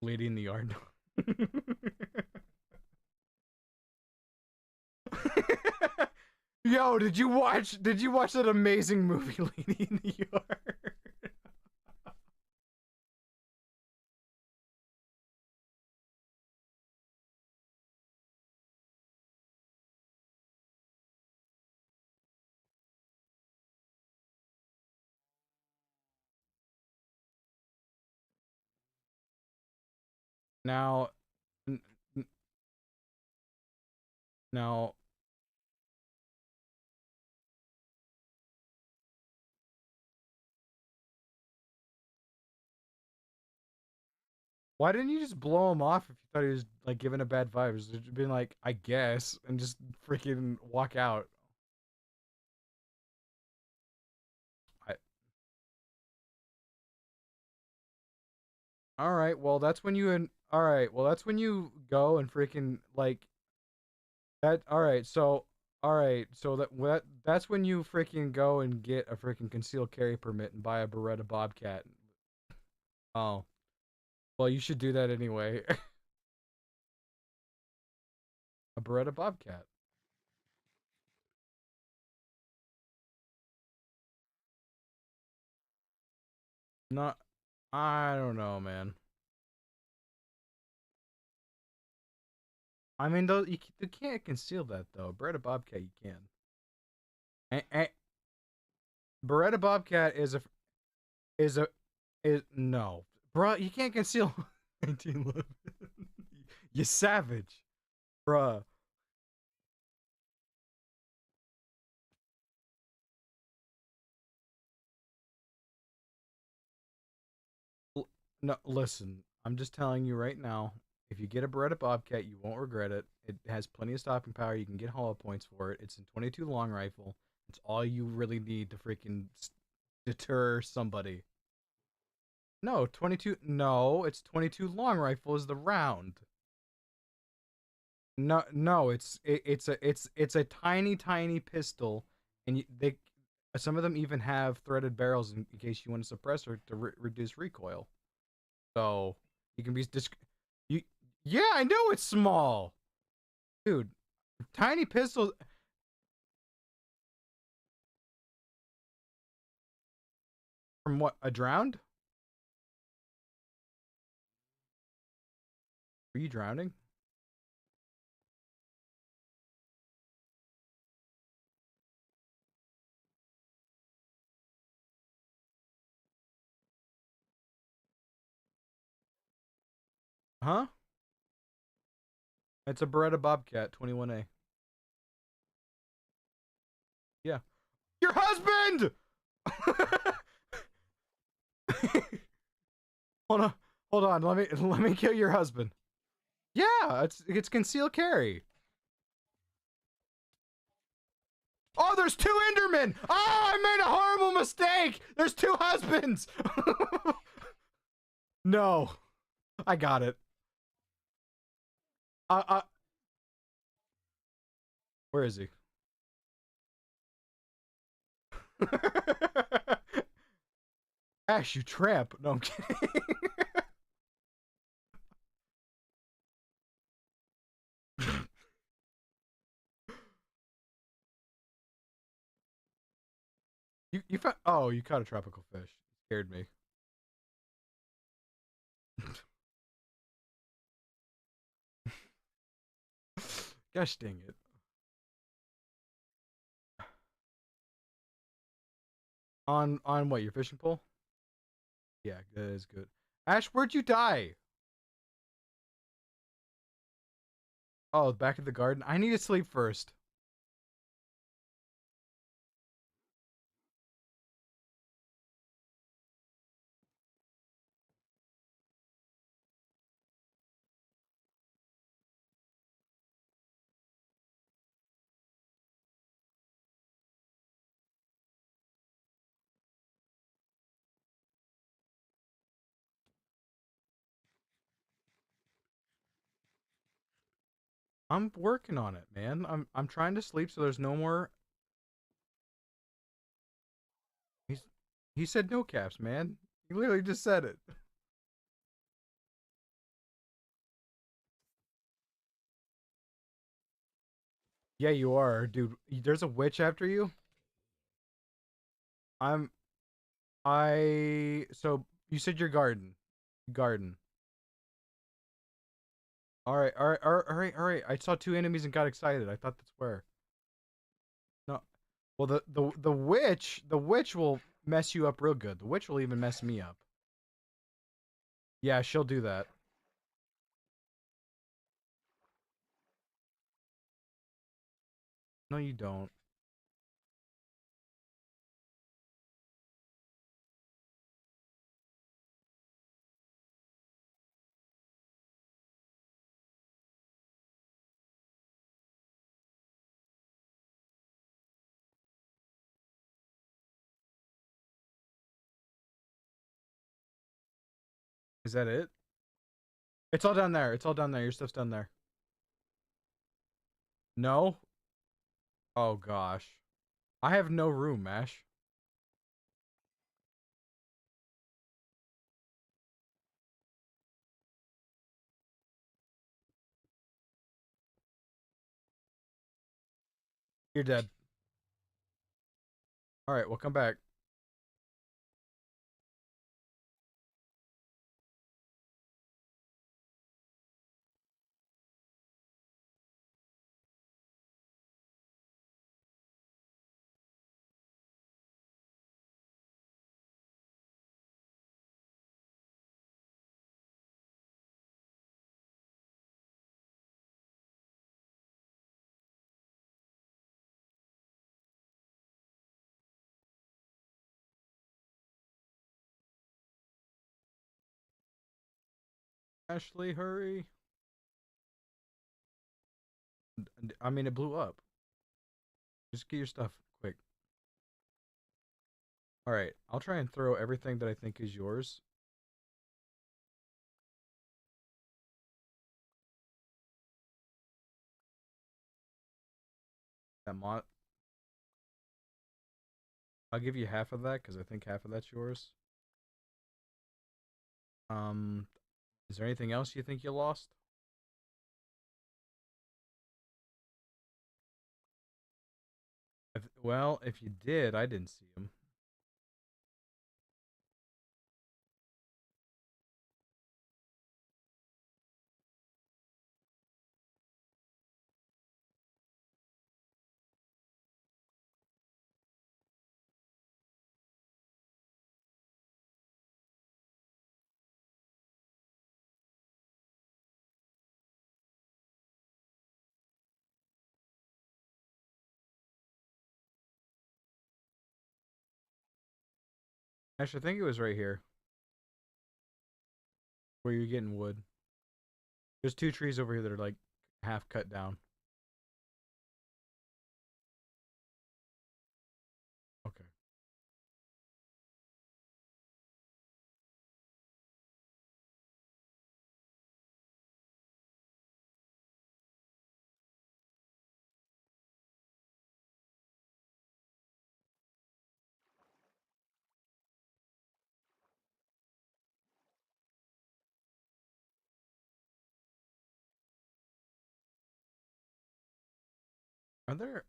Lady in the Yard. Yo, did you watch that amazing movie Lady in the Yard? Now n- now why didn't you just blow him off if you thought he was like giving a bad vibes? Just been like, I guess, and just freaking walk out. I, all right, well that's when you and all right, well that's when you go and freaking like that. All right, so that's when you freaking go and get a freaking concealed carry permit and buy a Beretta Bobcat. Oh, well you should do that anyway. A Beretta Bobcat. Not, I don't know, man. I mean, though you can't conceal that though. Beretta Bobcat, you can. And Beretta Bobcat is a is no, bruh. You can't conceal 1911. You savage, bruh. No, listen. I'm just telling you right now. If you get a Beretta Bobcat, you won't regret it. It has plenty of stopping power. You can get hollow points for it. It's a 22 long rifle. It's all you really need to freaking deter somebody. No, 22. No, it's 22 long rifle is the round. No, no, it's a tiny pistol, and they some of them even have threaded barrels in case you want a suppressor to reduce recoil. So you can be you. Yeah, I know it's small, dude. Tiny pistols from what? A drowned? Are you drowning? Huh? It's a Beretta Bobcat 21A. Yeah. Your husband. hold on, hold on. Let me kill your husband. Yeah, it's concealed carry. Oh, there's two Endermen! Oh, I made a horrible mistake! There's two husbands! No, I got it. Uh, where is he? Ash, you tramp. No, I'm kidding. You found. Oh, you caught a tropical fish. Scared me. Gosh dang it. On what? Your fishing pole? Yeah, good is good. Ash, where'd you die? Oh, back at the garden. I need to sleep first. I'm working on it, man. I'm trying to sleep so there's no more. He's he said no caps, man. He literally just said it. Yeah, you are, dude. There's a witch after you. I'm. So you said your garden. Garden. All right, all right, all right, all right, all right. I saw two enemies and got excited. I thought that's where. No. Well, the witch will mess you up real good. The witch will even mess me up. Yeah, she'll do that. No, you don't. Is that it? It's all down there. It's all down there. Your stuff's down there. No? Oh gosh. I have no room, Mash. You're dead. All right, well come back. Ashley, hurry. I mean, it blew up. Just get your stuff quick. All right, I'll try and throw everything that I think is yours. That mod. I'll give you half of that because I think half of that's yours. Um, is there anything else you think you lost? Well, if you did, I didn't see them. Actually, I think it was right here where you're getting wood. There's two trees over here that are like half cut down. Okay. Are there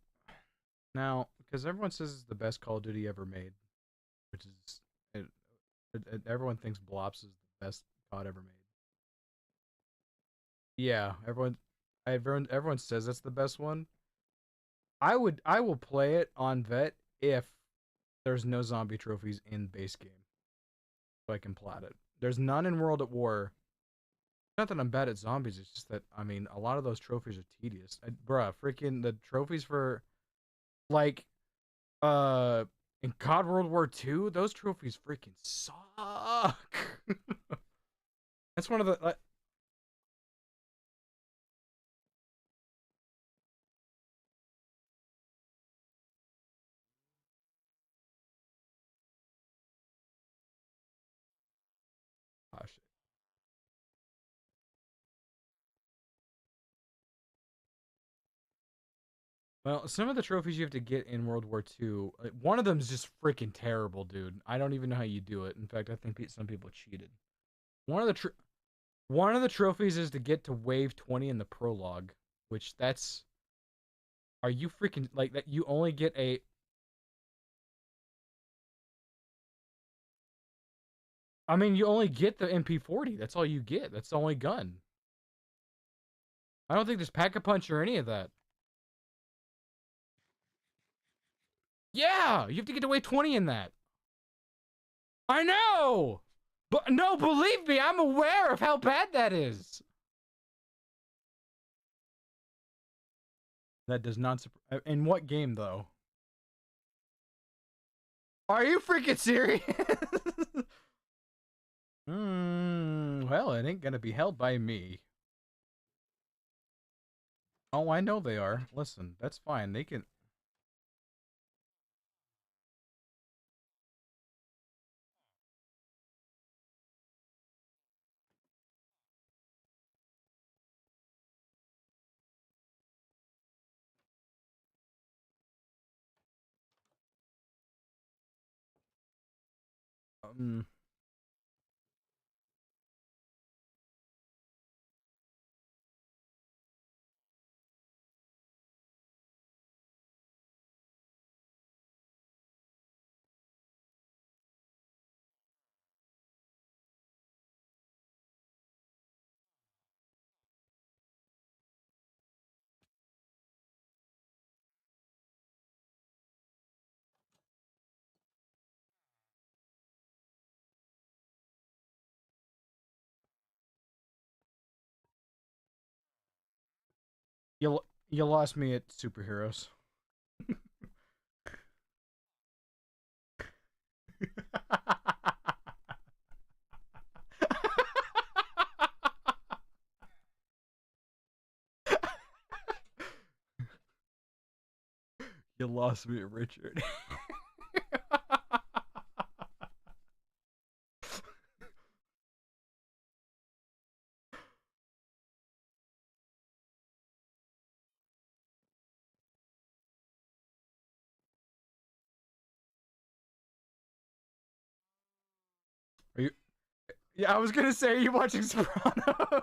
now? Because everyone says it's the best Call of Duty ever made, which is it, everyone thinks Blops is the best COD ever made. Yeah, everyone says that's the best one. I will play it on Vet if there's no zombie trophies in base game, so I can plat it. There's none in World at War. Not that I'm bad at zombies. It's just that I mean a lot of those trophies are tedious. Bruh, freaking the trophies for like uh in COD World War II, those trophies freaking suck. That's one of the gosh. Well, some of the trophies you have to get in World War II, one of them is just freaking terrible, dude. I don't even know how you do it. In fact, I think some people cheated. One of the one of the trophies is to get to wave 20 in the prologue, which that's Are you freaking like that? You only get a. I mean, you only get the MP40. That's all you get. That's the only gun. I don't think there's pack a punch or any of that. Yeah, you have to get away 20 in that. I know, but no, believe me, I'm aware of how bad that is. That does not. In what game though? Are you freaking serious? Well, it ain't gonna be held by me. Oh, I know they are. Listen, that's fine. They can. Um, you lost me at superheroes. You lost me at Richard. Are you? Yeah, I was gonna say, are you watching Sopranos?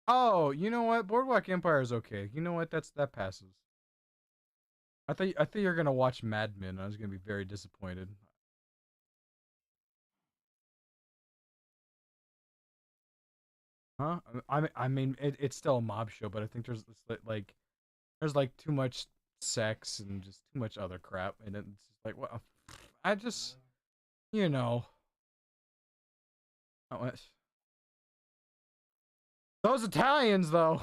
Oh, you know what? Boardwalk Empire is okay. You know what? That passes. I thought you were gonna watch Mad Men. I was gonna be very disappointed. Huh? I mean, it's still a mob show, but I think there's this, like there's like too much sex and just too much other crap, and it's just like, well, I just you know, those Italians though.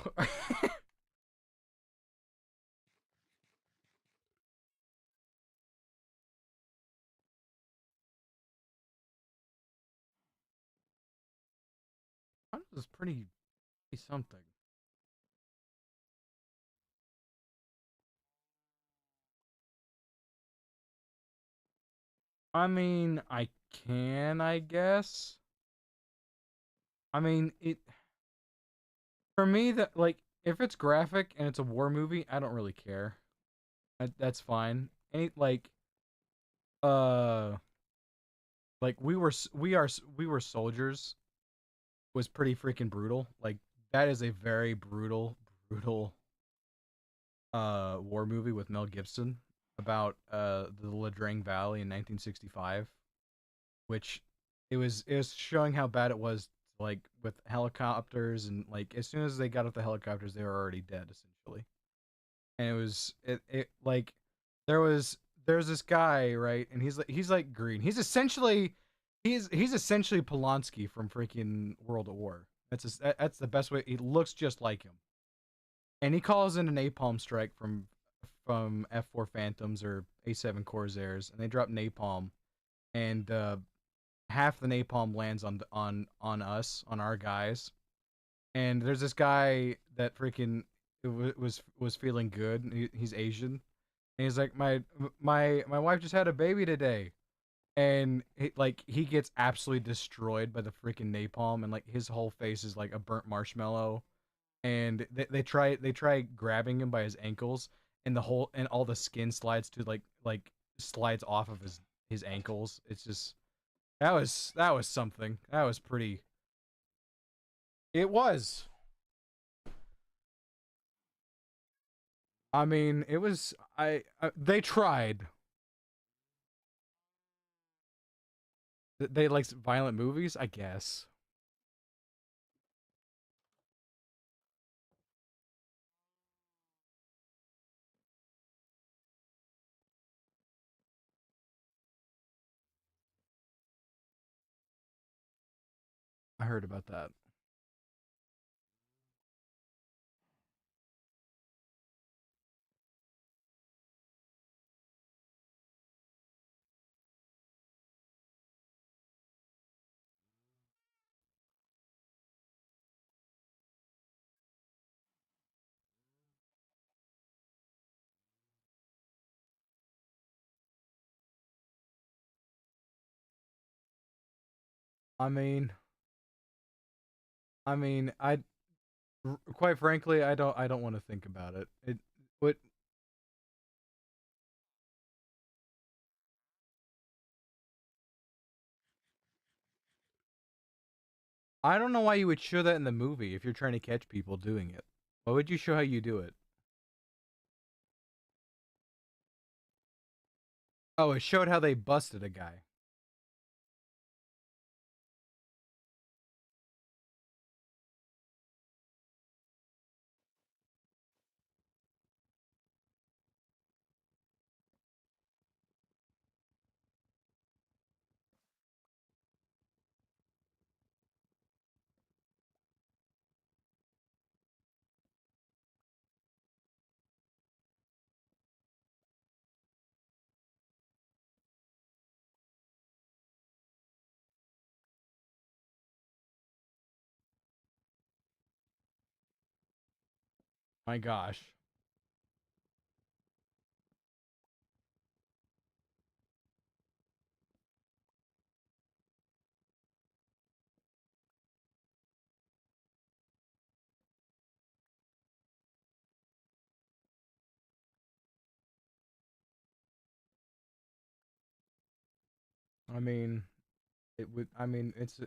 This is pretty something. I mean, I can, I guess. I mean, it for me that like if it's graphic and it's a war movie, I don't really care. That's fine. Any uh like we were soldiers was pretty freaking brutal. Like that is a very brutal war movie with Mel Gibson about the Ladrang Valley in 1965, which it was showing how bad it was, like with helicopters, and like as soon as they got off the helicopters they were already dead essentially. And it like there's this guy, right, and he's like green. He's essentially Polanski from freaking World at War. That's the best way. He looks just like him, and he calls in a napalm strike from F4 Phantoms or A7 Corsairs, and they drop napalm, and half the napalm lands on us, on our guys. And there's this guy that freaking was feeling good. He's Asian, and he's like, my wife just had a baby today, and he gets absolutely destroyed by the freaking napalm, and like his whole face is like a burnt marshmallow. And they try grabbing him by his ankles, and all the skin slides to like slides off of his ankles. It's just That was something. That was pretty. It was. I mean, it was. They tried. They like violent movies, I guess. I heard about that. I mean, I quite frankly, I don't want to think about it. What I don't know why you would show that in the movie if you're trying to catch people doing it. Why would you show how you do it? Oh, it showed how they busted a guy. My gosh. I mean, it would. I mean, it's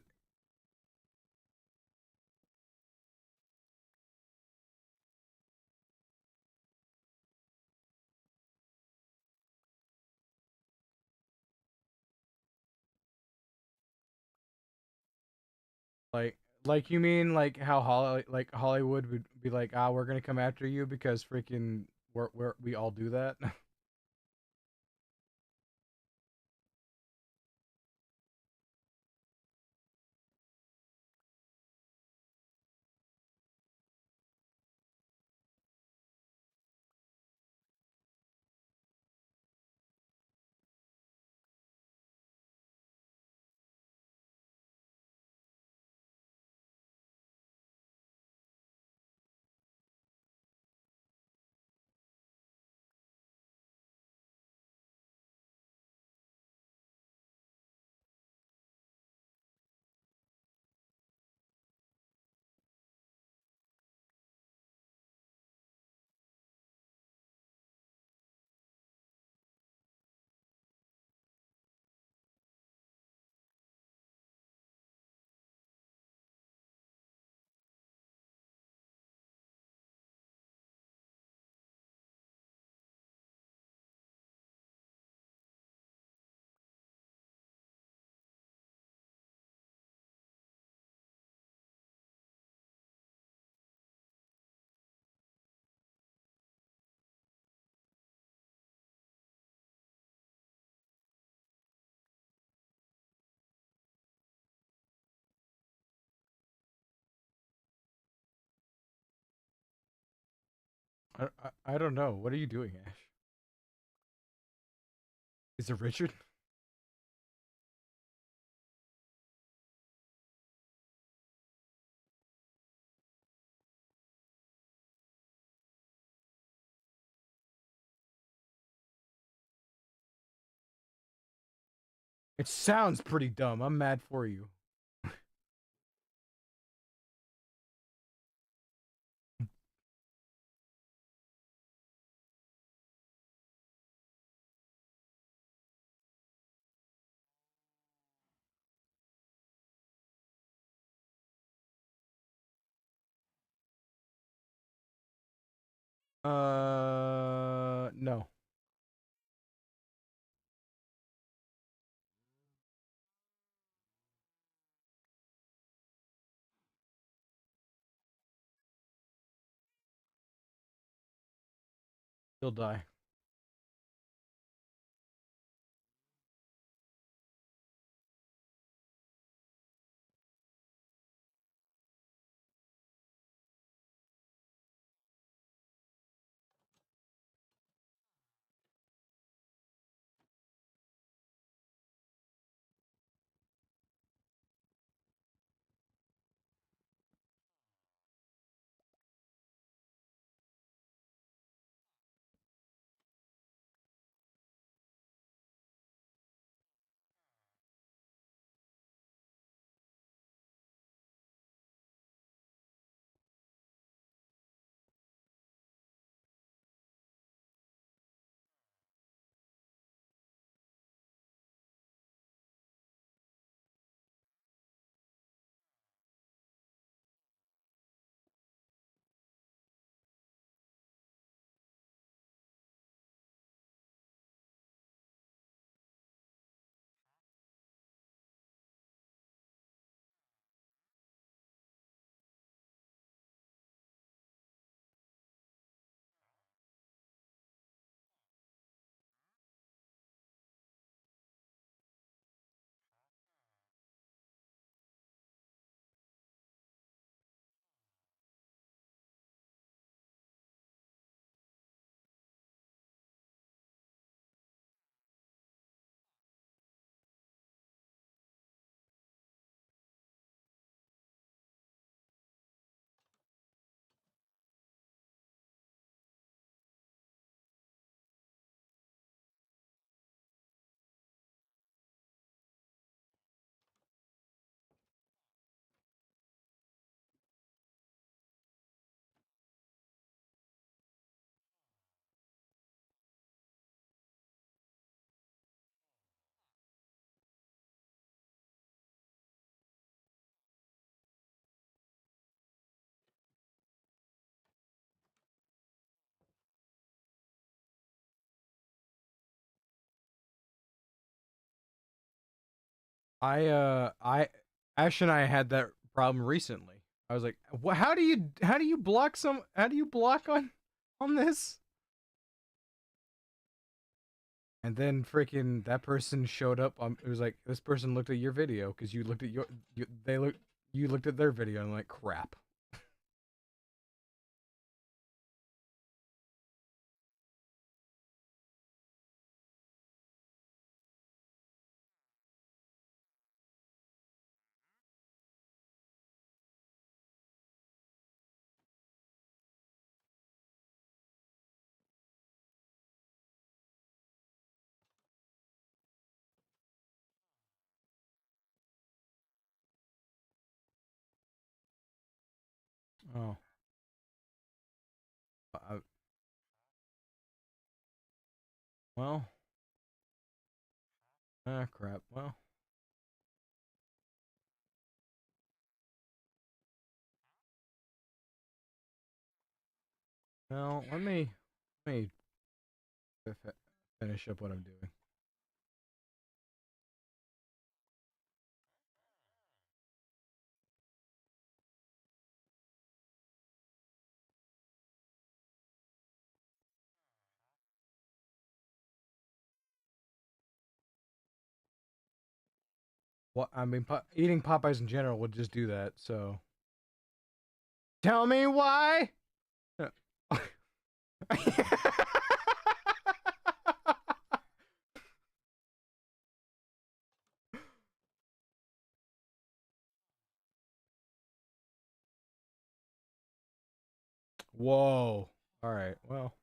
like like you mean like how Hollywood would be like, ah, we're gonna come after you because freaking we all do that. I don't know. What are you doing, Ash? Is it Richard? It sounds pretty dumb. I'm mad for you. No. He'll die. I Ash and I had that problem recently. I was like, how do you block how do you block on this? And then freaking that person showed up. It was like this person looked at your video because you looked at you looked at their video, and I'm like, crap. Oh, uh, well, crap. Well, let me finish up what I'm doing. What I mean, eating Popeyes in general would just do that. So tell me why. Whoa. All right. Well.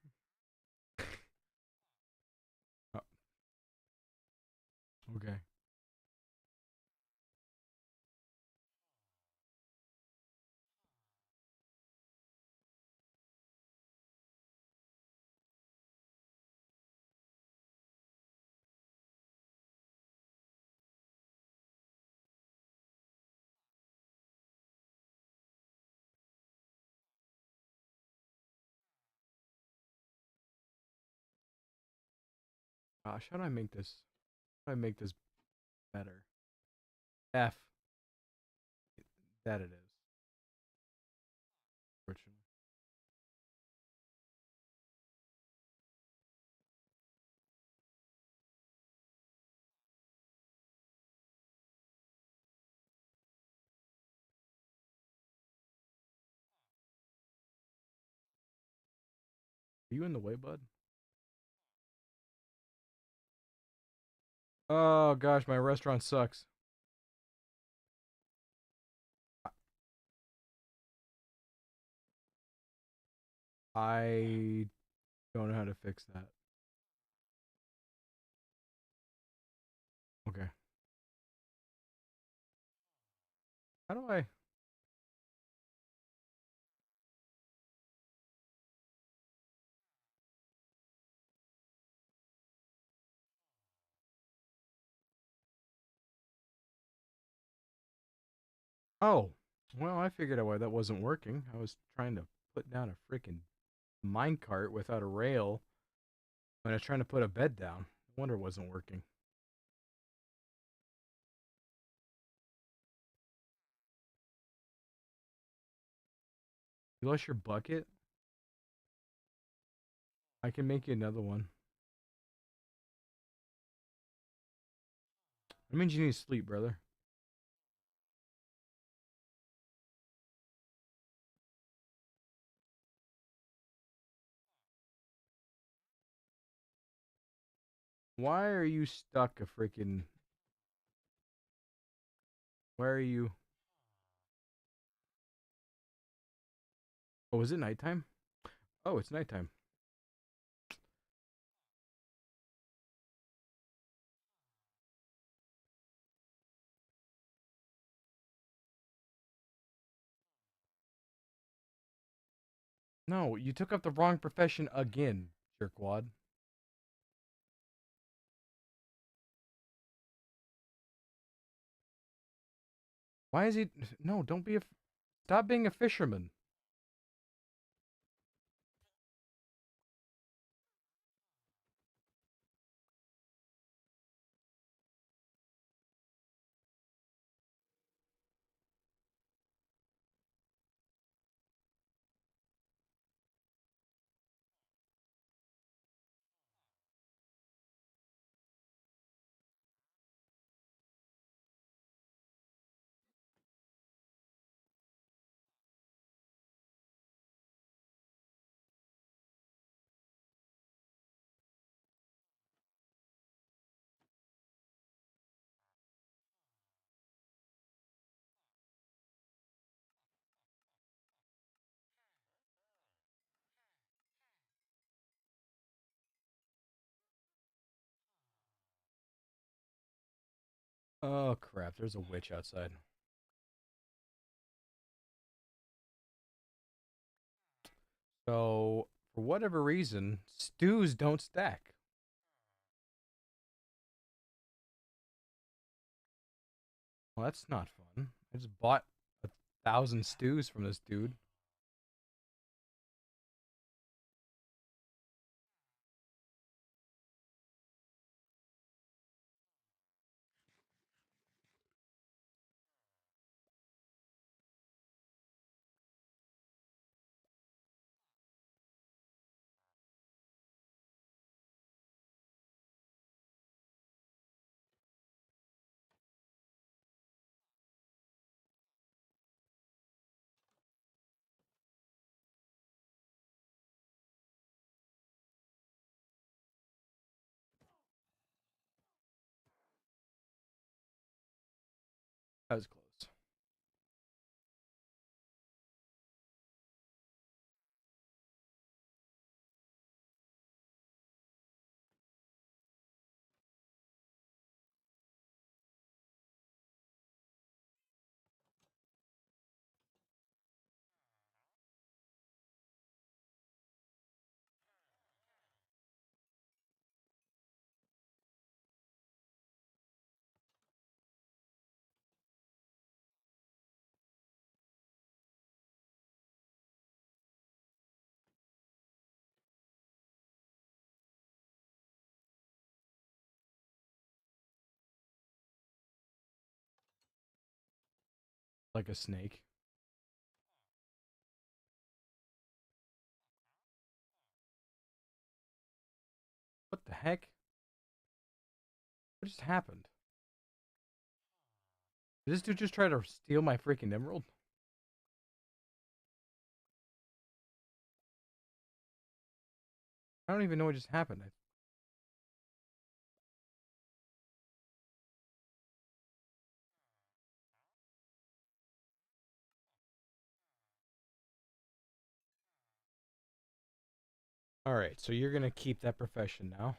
uh, Okay. Gosh, how do I make this? How do I make this better? F. That it is. Fortunately. Are you in the way, bud? Oh gosh, my restaurant sucks. I don't know how to fix that. Okay. How do I? Oh, well, I figured out why that wasn't working. I was trying to put down a freaking minecart without a rail when I was trying to put a bed down. No wonder it wasn't working. You lost your bucket? I can make you another one. That means you need to sleep, brother. Why are you stuck a freaking... Why are you... Oh, is it nighttime? Oh, it's nighttime. No, you took up the wrong profession again, jerkwad. Why is he... No, don't be a... Stop being a fisherman. Oh, crap. There's a witch outside. So, for whatever reason, stews don't stack. Well, that's not fun. I just bought 1,000 stews from this dude. That was close. like a snake. What the heck? What just happened? Did this dude just try to steal my freaking emerald? I don't even know what just happened. Alright, so you're gonna keep that profession now.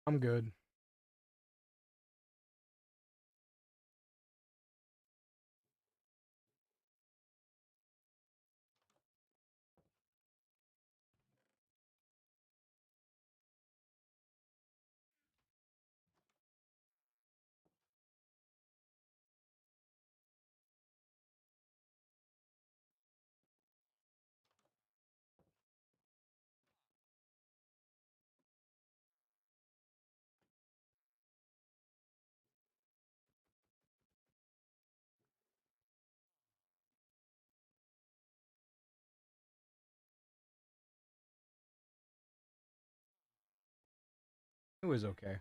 I'm good. It was okay.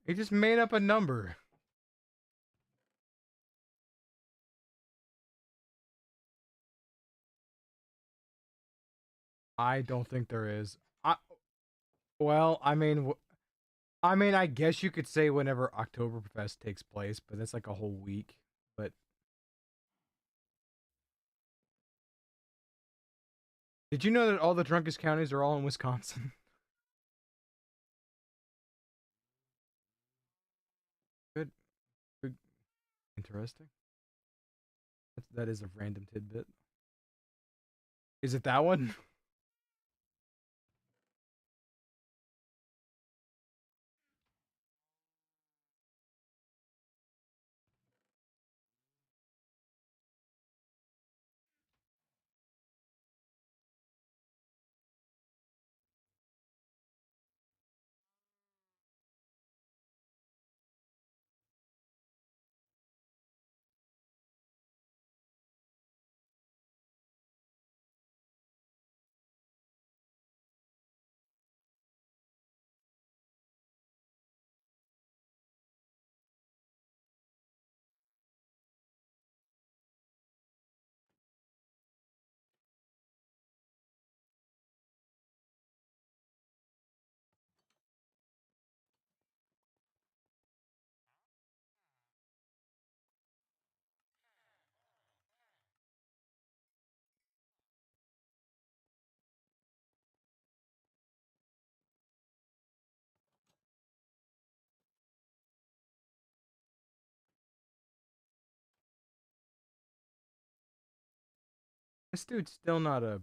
He just made up a number. I don't think there is. Well, I guess you could say whenever Oktoberfest takes place, but that's like a whole week. But did you know that all the drunkest counties are all in Wisconsin? Good, good, interesting. That is a random tidbit. Is it that one? This dude's still not the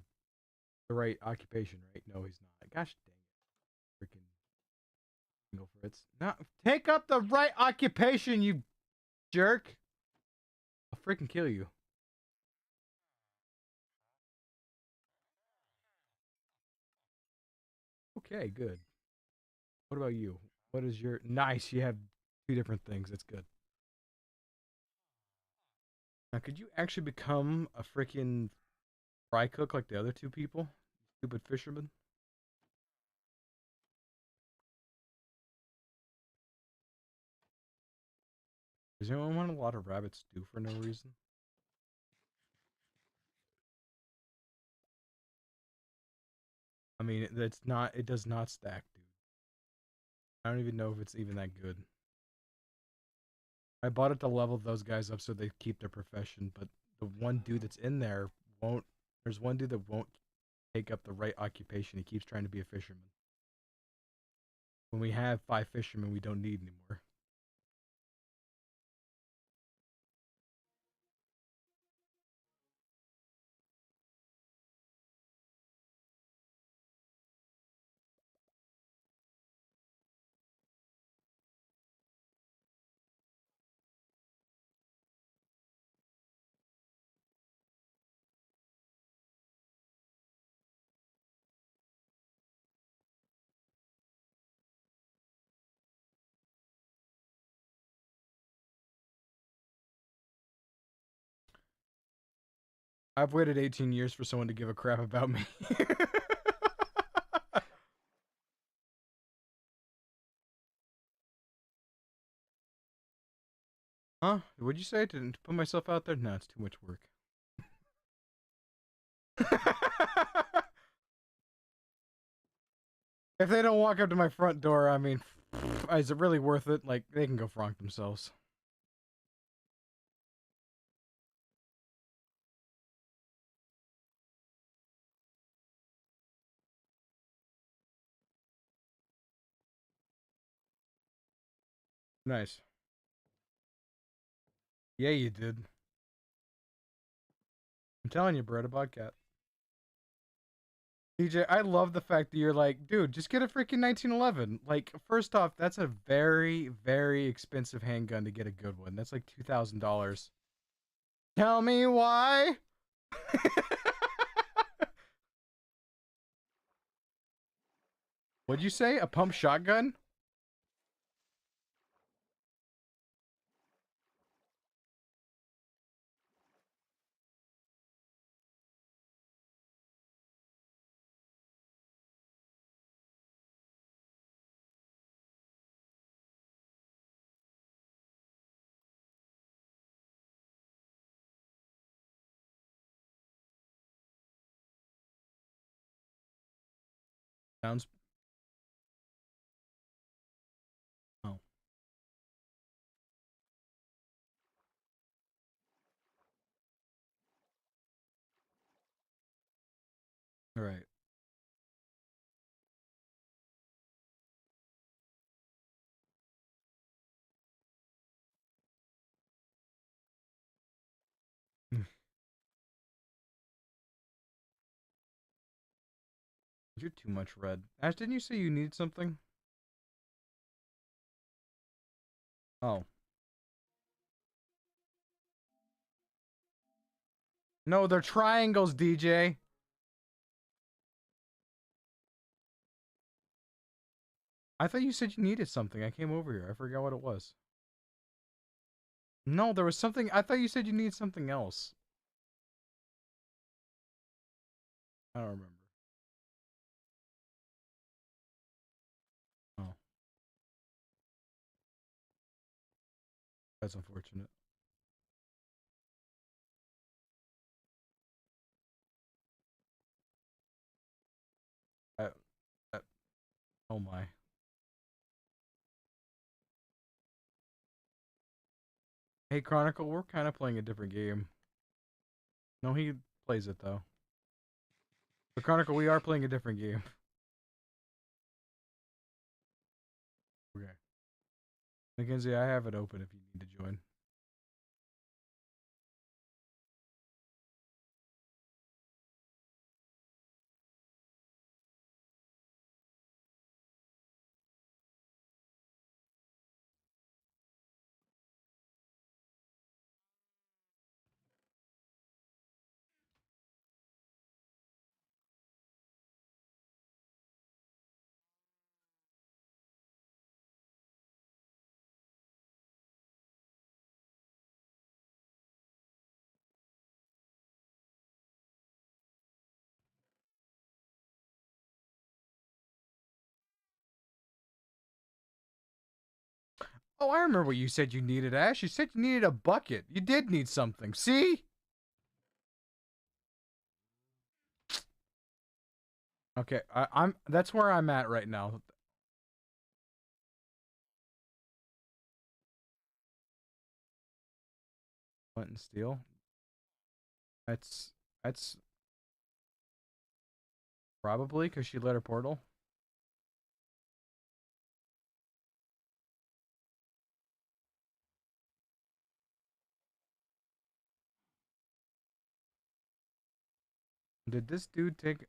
right occupation, right? No, he's not. Gosh dang it. Freaking Jingle Fritz. No, take up the right occupation, you jerk. I'll freaking kill you. Okay, good. What about you? What is your... Nice, you have two different things. That's good. Now, could you actually become a freaking fry cook like the other two people? Stupid fisherman. Does anyone want a lot of rabbit stew for no reason? I mean, it's not. It does not stack, dude. I don't even know if it's even that good. I bought it to level those guys up so they keep their profession, but the one dude that's in there won't. There's one dude that won't take up the right occupation. He keeps trying to be a fisherman. When we have 5 fishermen, we don't need anymore. I've waited 18 years for someone to give a crap about me. Huh? What'd you say? To put myself out there? No, it's too much work. If they don't walk up to my front door, I mean, is it really worth it? Like, they can go frank themselves. Nice. Yeah, you did. I'm telling you, bro, a bobcat. DJ, I love the fact that you're like, dude, just get a freaking 1911. Like, first off, that's a very, very expensive handgun to get a good one. That's like $2,000. Tell me why? What'd you say? A pump shotgun? Sounds. Oh, all right. You're too much red. Ash, didn't you say you need something? Oh. No, they're triangles, DJ. I thought you said you needed something. I came over here. I forgot what it was. No, there was something. I thought you said you needed something else. I don't remember. Oh, that's unfortunate. I, I, oh my. Hey, Chronicle, we're kind of playing a different game. No, he plays it though. But Chronicle, we are playing a different game. Okay. Mackenzie, I have it open if you need to join. Oh, I remember what you said you needed, Ash. You said you needed a bucket. You did need something. See? Okay, I'm. That's where I'm at right now. Flint and steel. That's that's probably because she lit her portal. Did this dude take?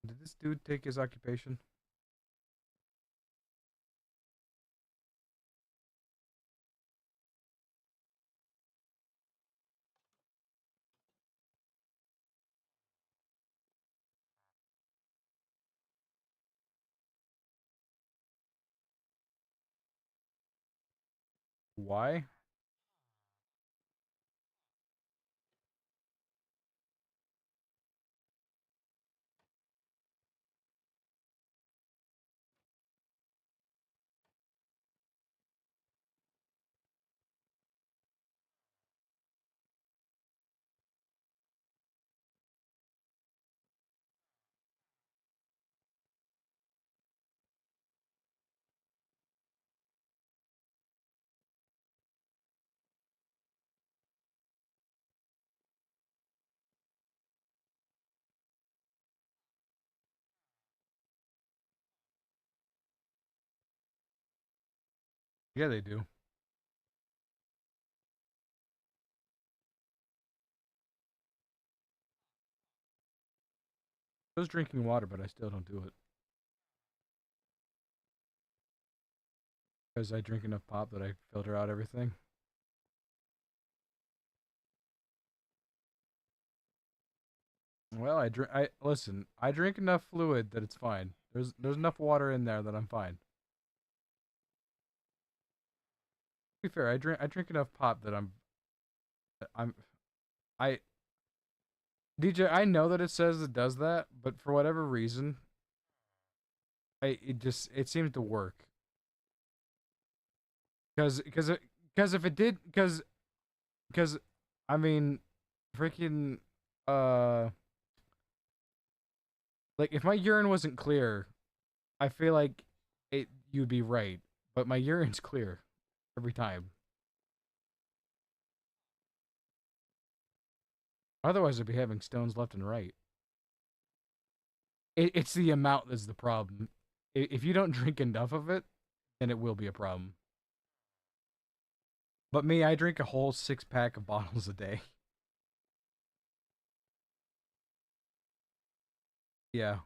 Did this dude take his occupation? Why? Yeah, they do. I was drinking water, but I still don't do it because I drink enough pop that I filter out everything. Well, I drink. I listen. I drink enough fluid that it's fine. There's enough water in there that I'm fine. To be fair, I drink enough pop that I'm I DJ. I know that it says it does that, but for whatever reason, it seems to work. Because if it did because I mean, freaking uh like if my urine wasn't clear, I feel like it you'd be right, but my urine's clear every time. Otherwise, I'd be having stones left and right. It's the amount that's the problem. If you don't drink enough of it, then it will be a problem. But me, I drink a whole 6 pack of bottles a day. Yeah,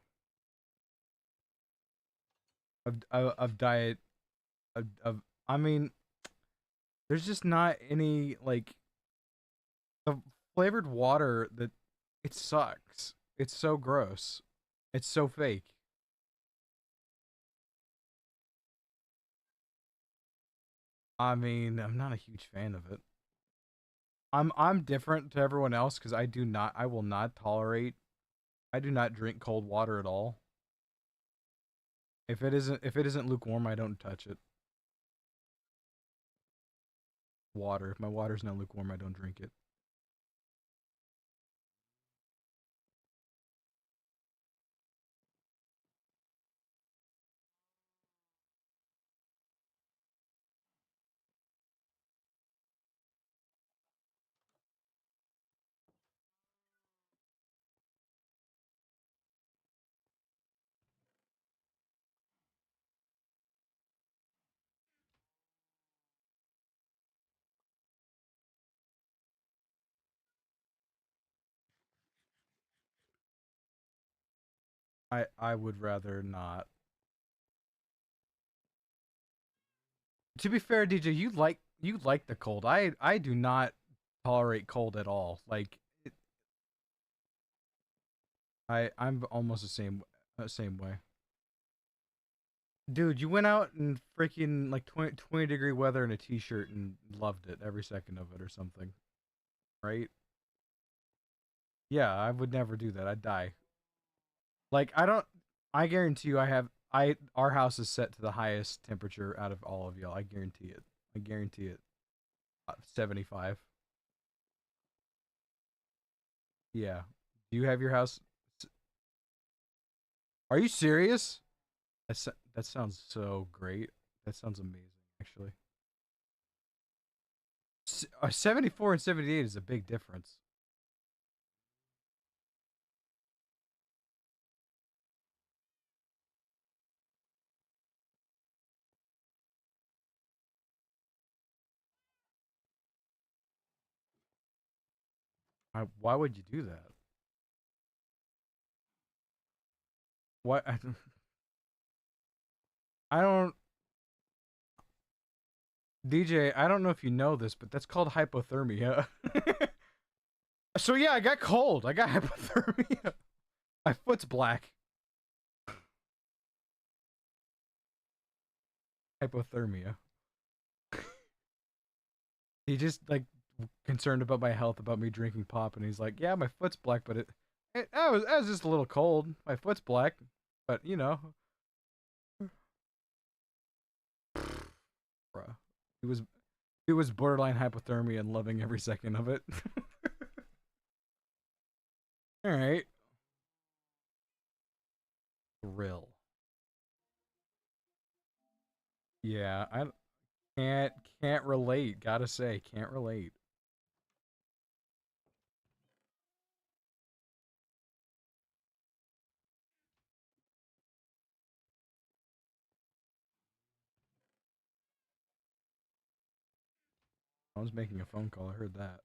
of diet of I mean, there's just not any like the flavored water that it sucks. It's so gross. It's so fake. I mean, I'm not a huge fan of it. I'm different to everyone else because I will not tolerate I do not drink cold water at all. If it isn't lukewarm, I don't touch it. Water. If my water's not lukewarm, I don't drink it. I would rather not. To be fair, DJ, you like the cold. I do not tolerate cold at all. Like I'm almost the same way. Dude, you went out in freaking like 20 degree weather in a t-shirt and loved it every second of it or something, right? Yeah, I would never do that. I'd die. Like I don't I guarantee you I have I our house is set to the highest temperature out of all of y'all. I guarantee it. I guarantee it. 75. Yeah. Do you have your house? Are you serious? That sounds so great. That sounds amazing, actually. 74 and 78 is a big difference. Why would you do that? Why? I don't. DJ, I don't know if you know this, but that's called hypothermia. So yeah, I got cold. I got hypothermia. My foot's black. Hypothermia. He just like concerned about my health, about me drinking pop, and he's like, "Yeah, my foot's black, but I was just a little cold. My foot's black, but you know, bruh. He was he was borderline hypothermia and loving every second of it. All right, grill. Yeah, I can't can't relate. Gotta say, can't relate. I was making a phone call. I heard that.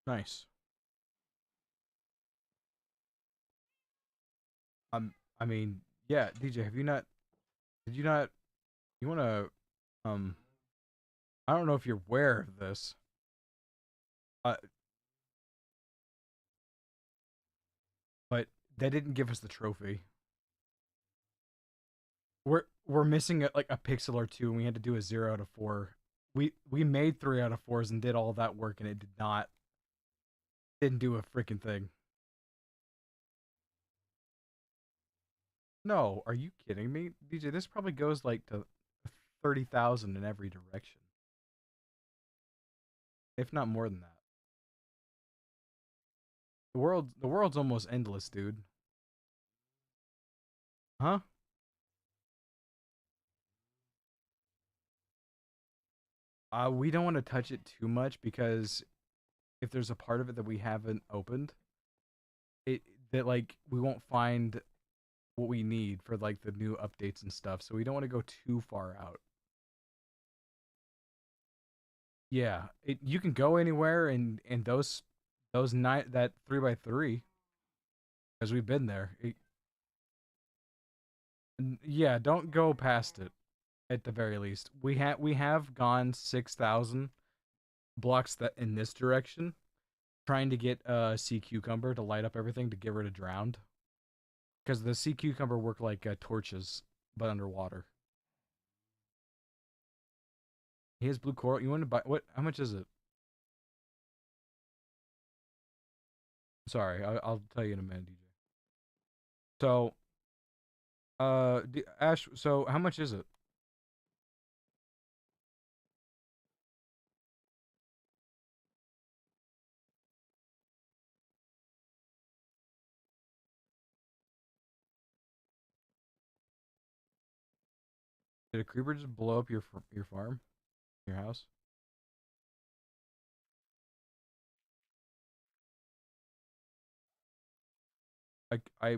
Nice. I mean, yeah, DJ, have you not? Did you not? You wanna? Um, I don't know if you're aware of this. Uh, but they didn't give us the trophy. We're missing like a pixel or two, and we had to do a 0 out of 4. We made 3 out of 4s and did all that work, and it didn't do a freaking thing. No, are you kidding me, DJ? This probably goes like to 30,000 in every direction, if not more than that. The world's almost endless, dude. Huh? We don't want to touch it too much because if there's a part of it that we haven't opened, it that like we won't find what we need for like the new updates and stuff. So we don't want to go too far out. Yeah, you can go anywhere and those nine that 3 by 3 because we've been there. Yeah, don't go past it at the very least. We have gone 6,000 blocks that in this direction trying to get a sea cucumber to light up everything to get rid of drowned because the sea cucumber work like torches but underwater. He has blue coral. You want to buy what? How much is it? Sorry, I'll tell you in a minute, DJ. So, Ash. So, how much is it? Did a creeper just blow up your farm, your house?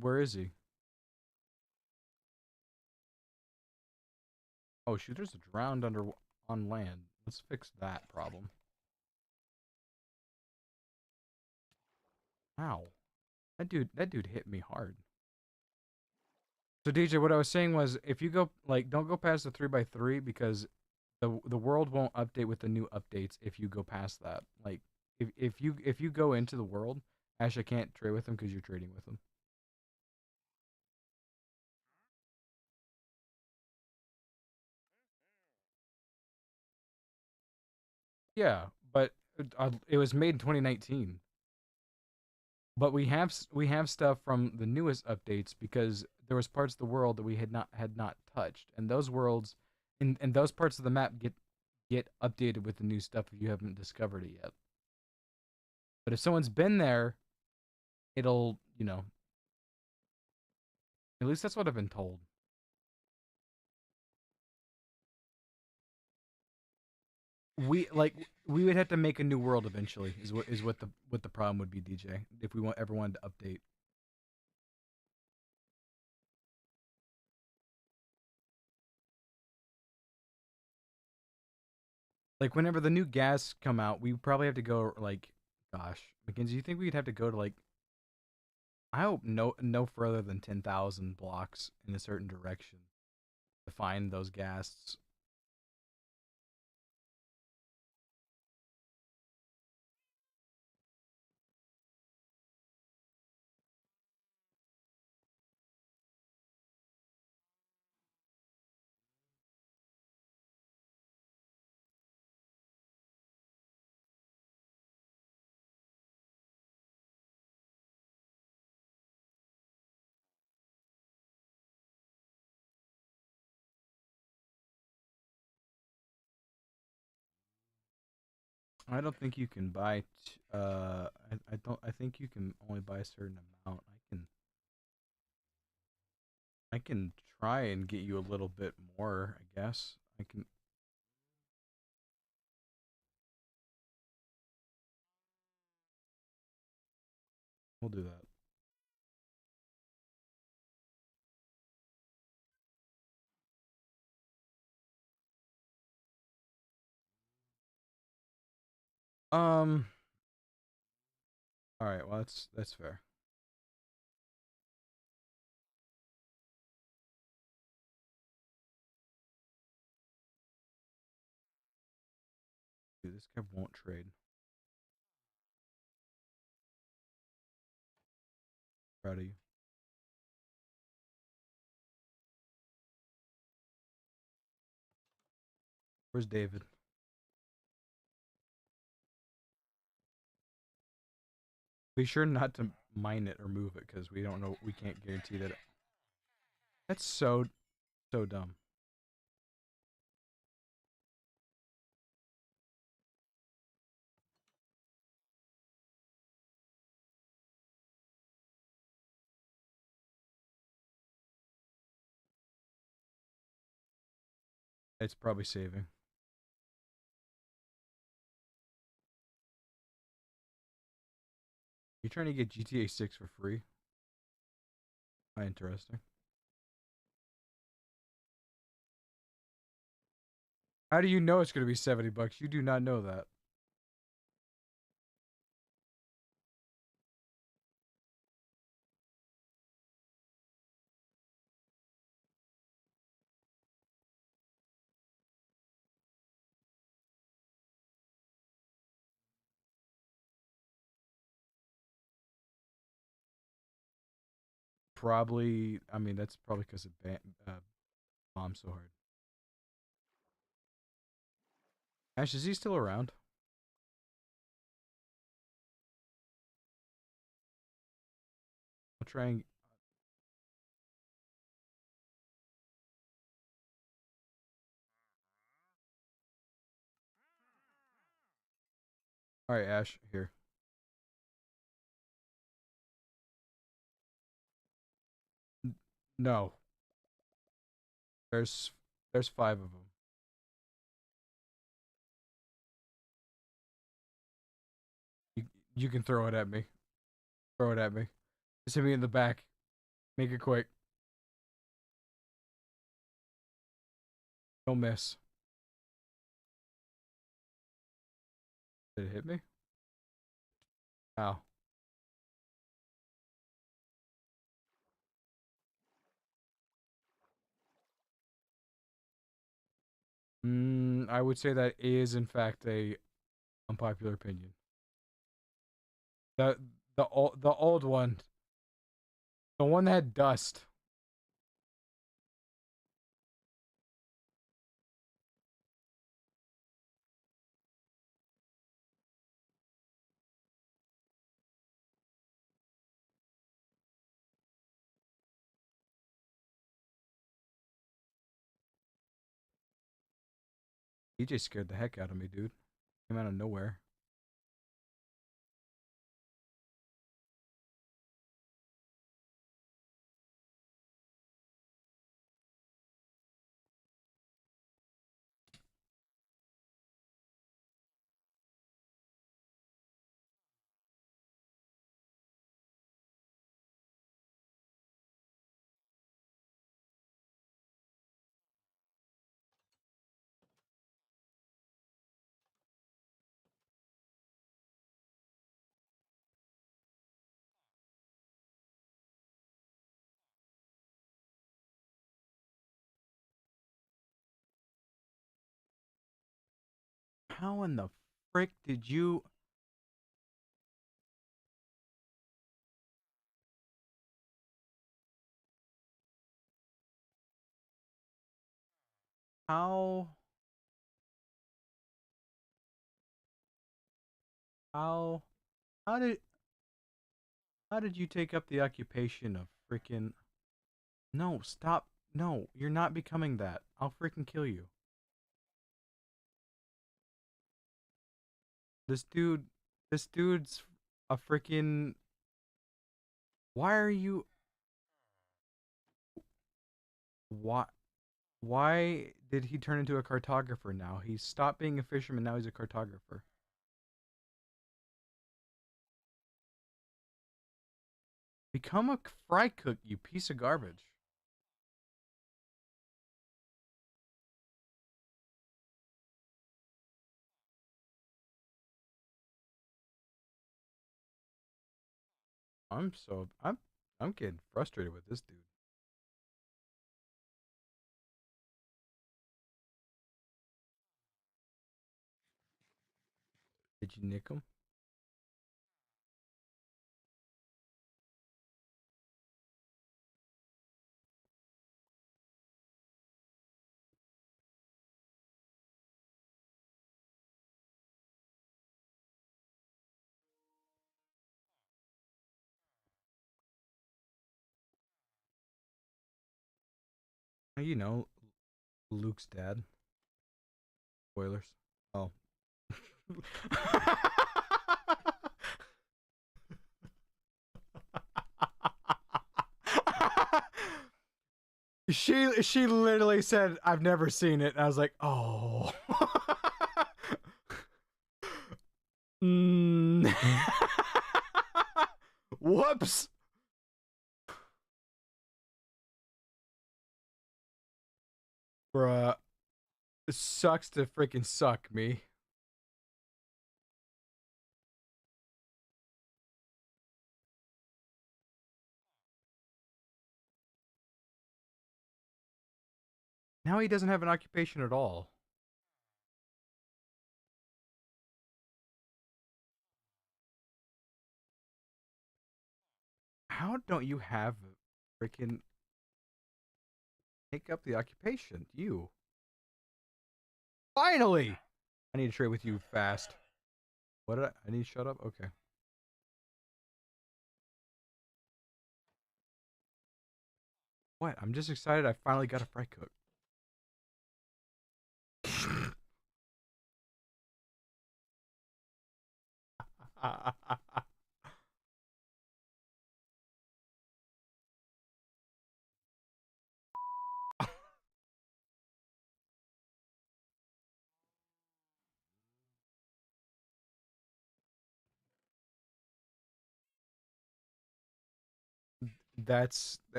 Where is he? Oh shoot, there's a drowned under on land. Let's fix that problem. Ow, that dude hit me hard. So DJ, what I was saying was, if you go like, don't go past the 3 by 3 because The world won't update with the new updates if you go past that. Like if you go into the world, Asha can't trade with them because you're trading with them. Yeah, but it was made in 2019. But we have stuff from the newest updates because there was parts of the world that we had not touched, and those worlds, and those parts of the map get updated with the new stuff if you haven't discovered it yet. But if someone's been there, it'll at least that's what I've been told. We would have to make a new world eventually. Is what the problem would be, DJ. If we ever wanted to update. Like whenever the new gas come out, we probably have to go like, gosh, Mackenzie, you think we'd have to go to like I hope no further than 10,000 blocks in a certain direction to find those ghasts. I don't think you can buy. I don't. I think you can only buy a certain amount. I can try and get you a little bit more. I guess I can. We'll do that. Um. All right. Well, that's fair. Dude, this guy won't trade. Proud of you. Where's David? Be sure not to mine it or move it because we don't know. We can't guarantee that. That's so dumb. It's probably saving. You're trying to get GTA 6 for free? How interesting. How do you know it's going to be $70? You do not know that. Probably, I mean, that's probably because it bombed so hard. Ash, is he still around? I'll try and. All right, Ash, here. No, there's there's five of them. You you can throw it at me. Throw it at me. Just hit me in the back. Make it quick. Don't miss. Did it hit me? Ow. I would say that is in fact a unpopular opinion. The the old one, the one that had dust. He just scared the heck out of me, dude. Came out of nowhere. How in the frick did you? How? How? How did? How did you take up the occupation of freaking? No, stop. No, you're not becoming that. I'll freaking kill you. This dude. This dude's a freaking. Why are you? Why? Why did he turn into a cartographer now? He stopped being a fisherman. Now he's a cartographer. Become a fry cook, you piece of garbage. I'm getting frustrated with this dude. Did you nick him? You know, Luke's dad. Spoilers. Oh. she literally said, "I've never seen it." And I was like, "Oh." mm. Whoops. Bruh. It sucks to freaking suck me. Now he doesn't have an occupation at all. How don't you have freaking take up the occupation? You. Finally! I need to trade with you fast. What did I need to shut up? Okay. What? I'm just excited I finally got a fry cook.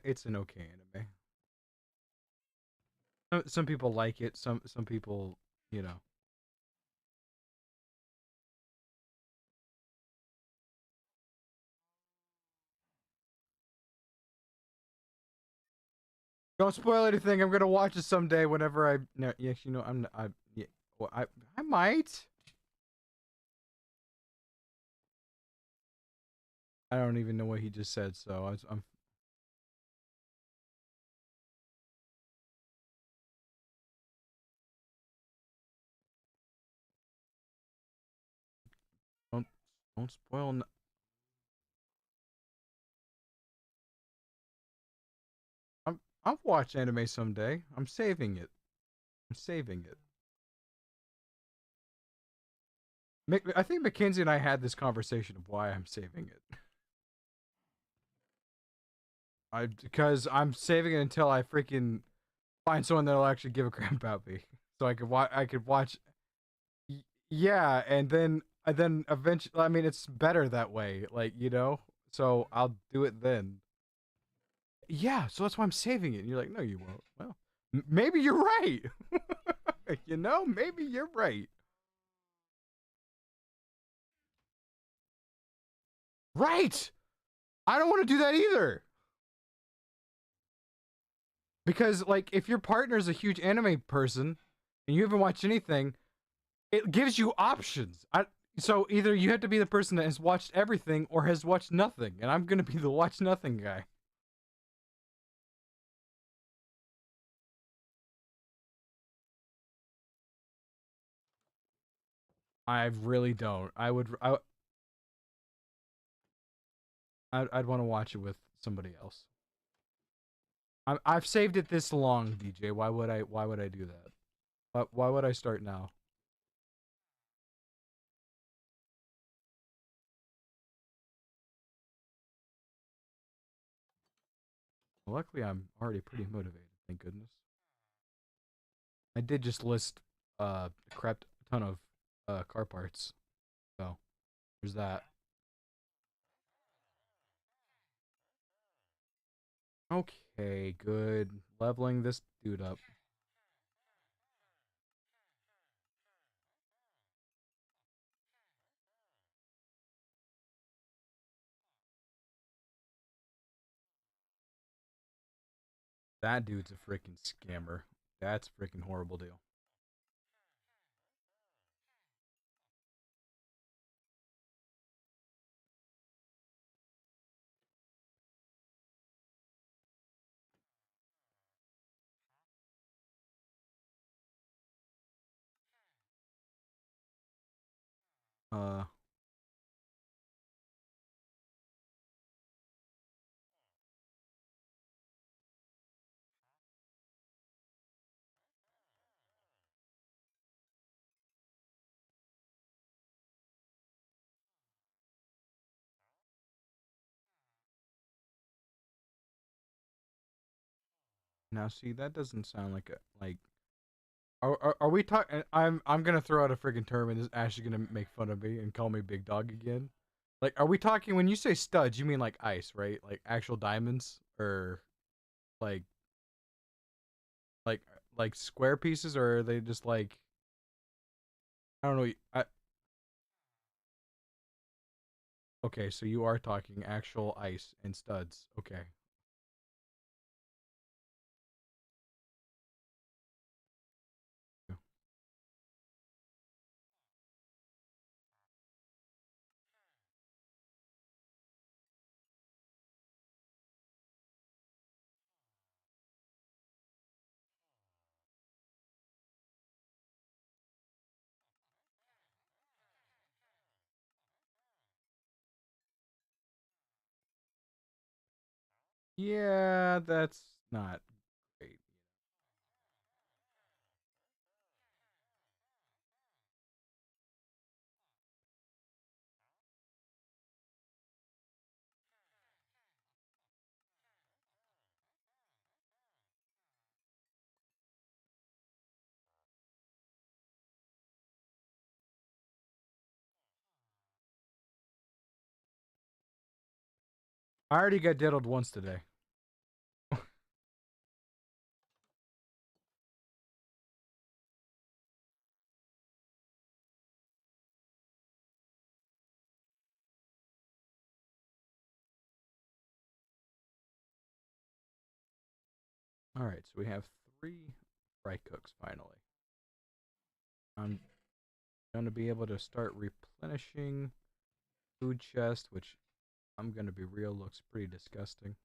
It's an okay anime. Some people like it. Some people, you know. Don't spoil anything. I'm gonna watch it someday. Whenever I. No, yes, you know I'm. I. Yeah. Well, I might. I don't even know what he just said. So I'm. Don't don't spoil. I'll watch anime someday. I'm saving it. I'm saving it. I think Mackenzie and I had this conversation of why I'm saving it. Because I'm saving it until I freaking find someone that'll actually give a crap about me, so I could watch. I could watch. Yeah, and then eventually. I mean, it's better that way. Like So I'll do it then. Yeah, so that's why I'm saving it. And you're like, no, you won't. Well, maybe you're right. Maybe you're right. Right. I don't want to do that either. Because like if your partner's a huge anime person and you haven't watched anything, it gives you options. So either you have to be the person that has watched everything or has watched nothing, and I'm gonna be the watch nothing guy. I really don't. I'd want to watch it with somebody else. I've saved it this long, DJ. Why would I do that? Why would I start now? Well, luckily, I'm already pretty motivated. Thank goodness. I did just list a crap ton of car parts. So there's that. Okay, good. Leveling this dude up. That dude's a freaking scammer. That's a freaking horrible deal. Uh, now see that doesn't sound like a like. Are we talking? I'm gonna throw out a freaking term, and this Ash is gonna make fun of me and call me big dog again. Like, are we talking when you say studs? You mean like ice, right? Like actual diamonds, or like like like square pieces, or are they just like I don't know. Okay, so you are talking actual ice and studs. Okay. Yeah, that's not great. I already got diddled once today. All right, so we have 3 fry cooks finally. I'm gonna be able to start replenishing food chest, which I'm gonna be real looks pretty disgusting.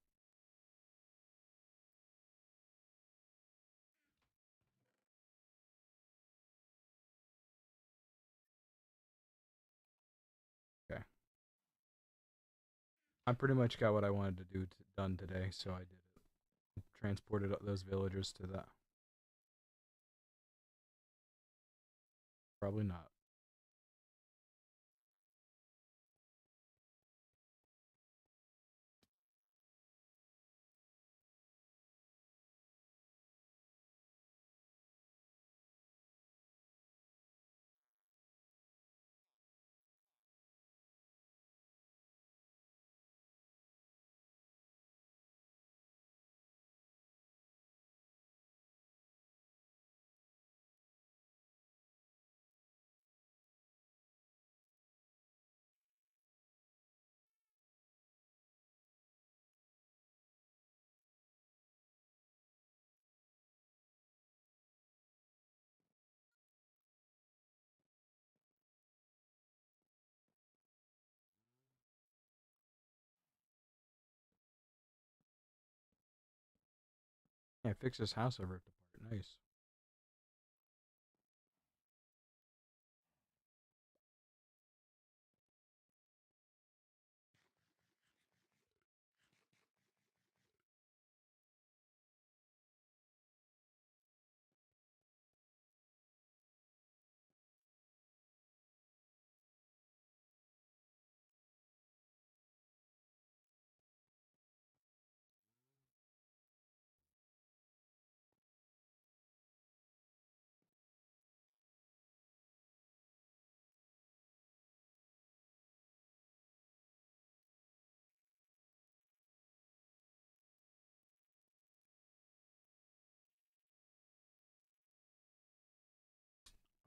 Okay, I pretty much got what I wanted to do done today, so I did it. Transported those villagers to that. Probably not. Yeah, fix this house I ripped apart. Nice.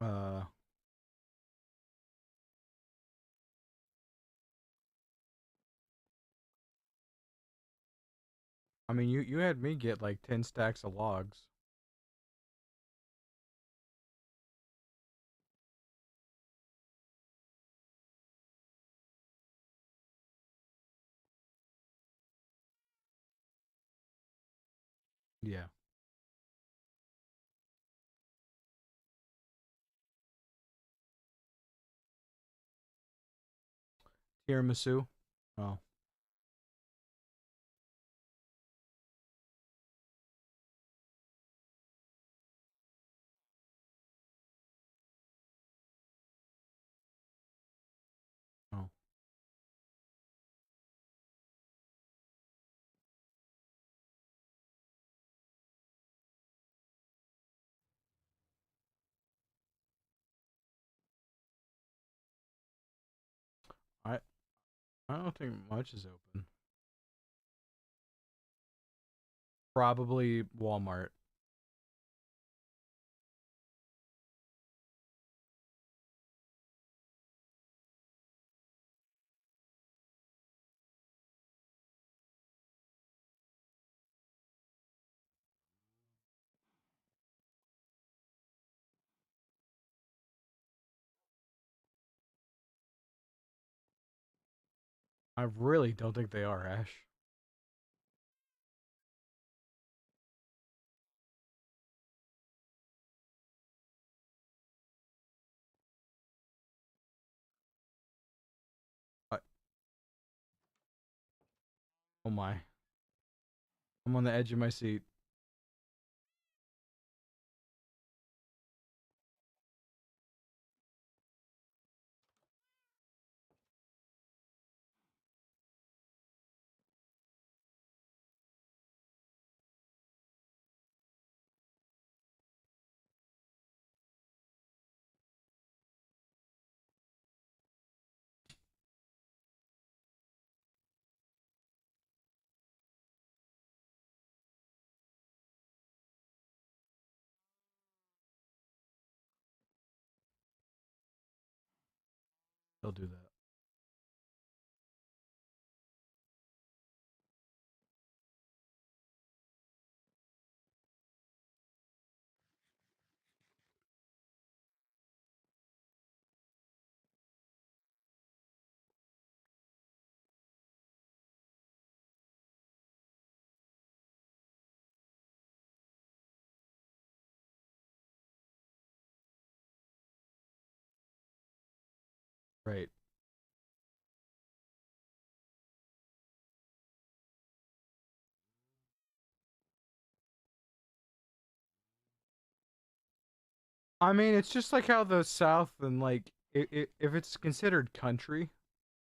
Uh, I mean, you had me get like 10 stacks of logs. Yeah. Tiramisu. Oh, oh. I I don't think much is open. Probably Walmart. I really don't think they are, Ash. I, oh my. I'm on the edge of my seat. They'll do that. Right. I mean, it's just like how the South and like if it's considered country,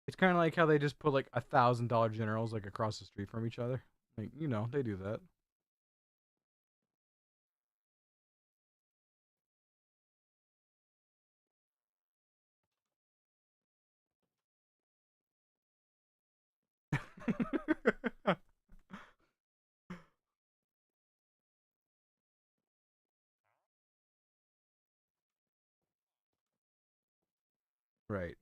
it's kind of like how they just put like $1,000 generals like across the street from each other. Like they do that. Right.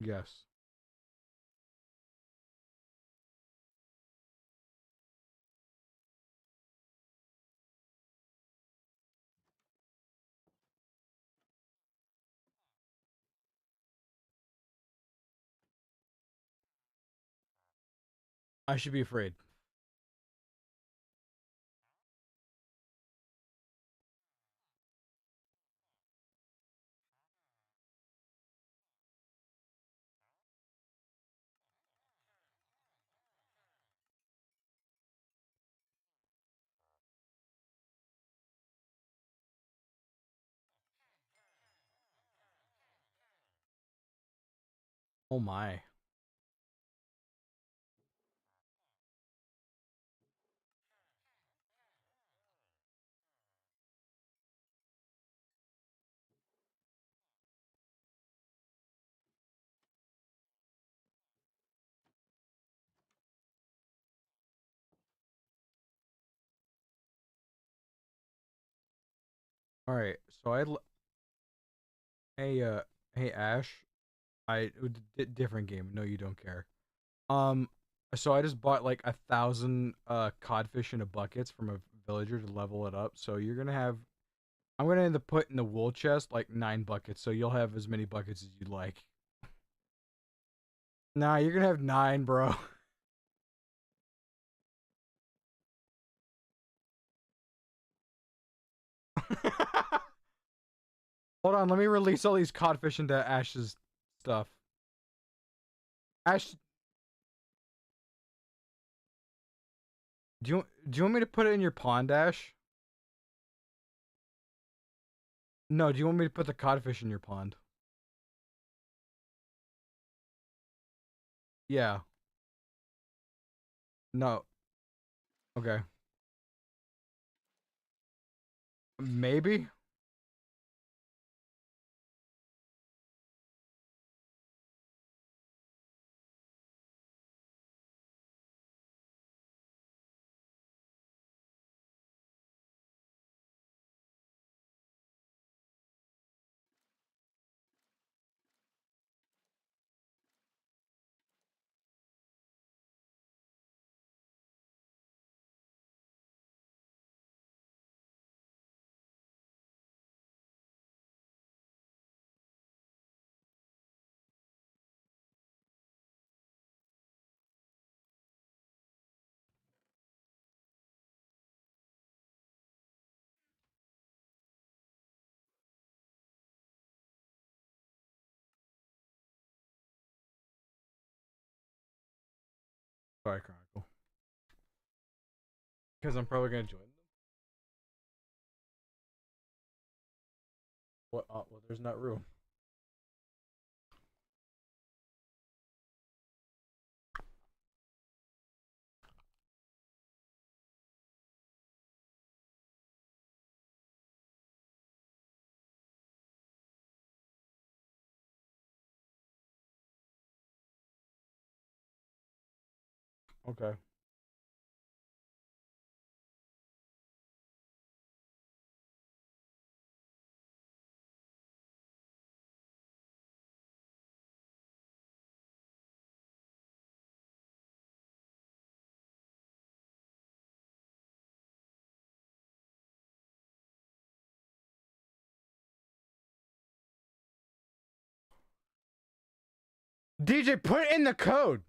Yes. I should be afraid. Oh my. All right. So hey hey Ash, different game. No, you don't care. Um, so I just bought like 1,000 codfish in a buckets from a villager to level it up. So you're gonna have I'm gonna end up putting the wool chest like 9 buckets, so you'll have as many buckets as you'd like. Nah, you're gonna have 9, bro. Hold on, let me release all these codfish into Ash's stuff. Ash, do you want me to put it in your pond, Ash? No, do you want me to put the codfish in your pond? Yeah. No. Okay. Maybe. Sorry, Chronicle. Because I'm probably gonna join them. What? Well, there's not room. Okay. DJ, put in the code.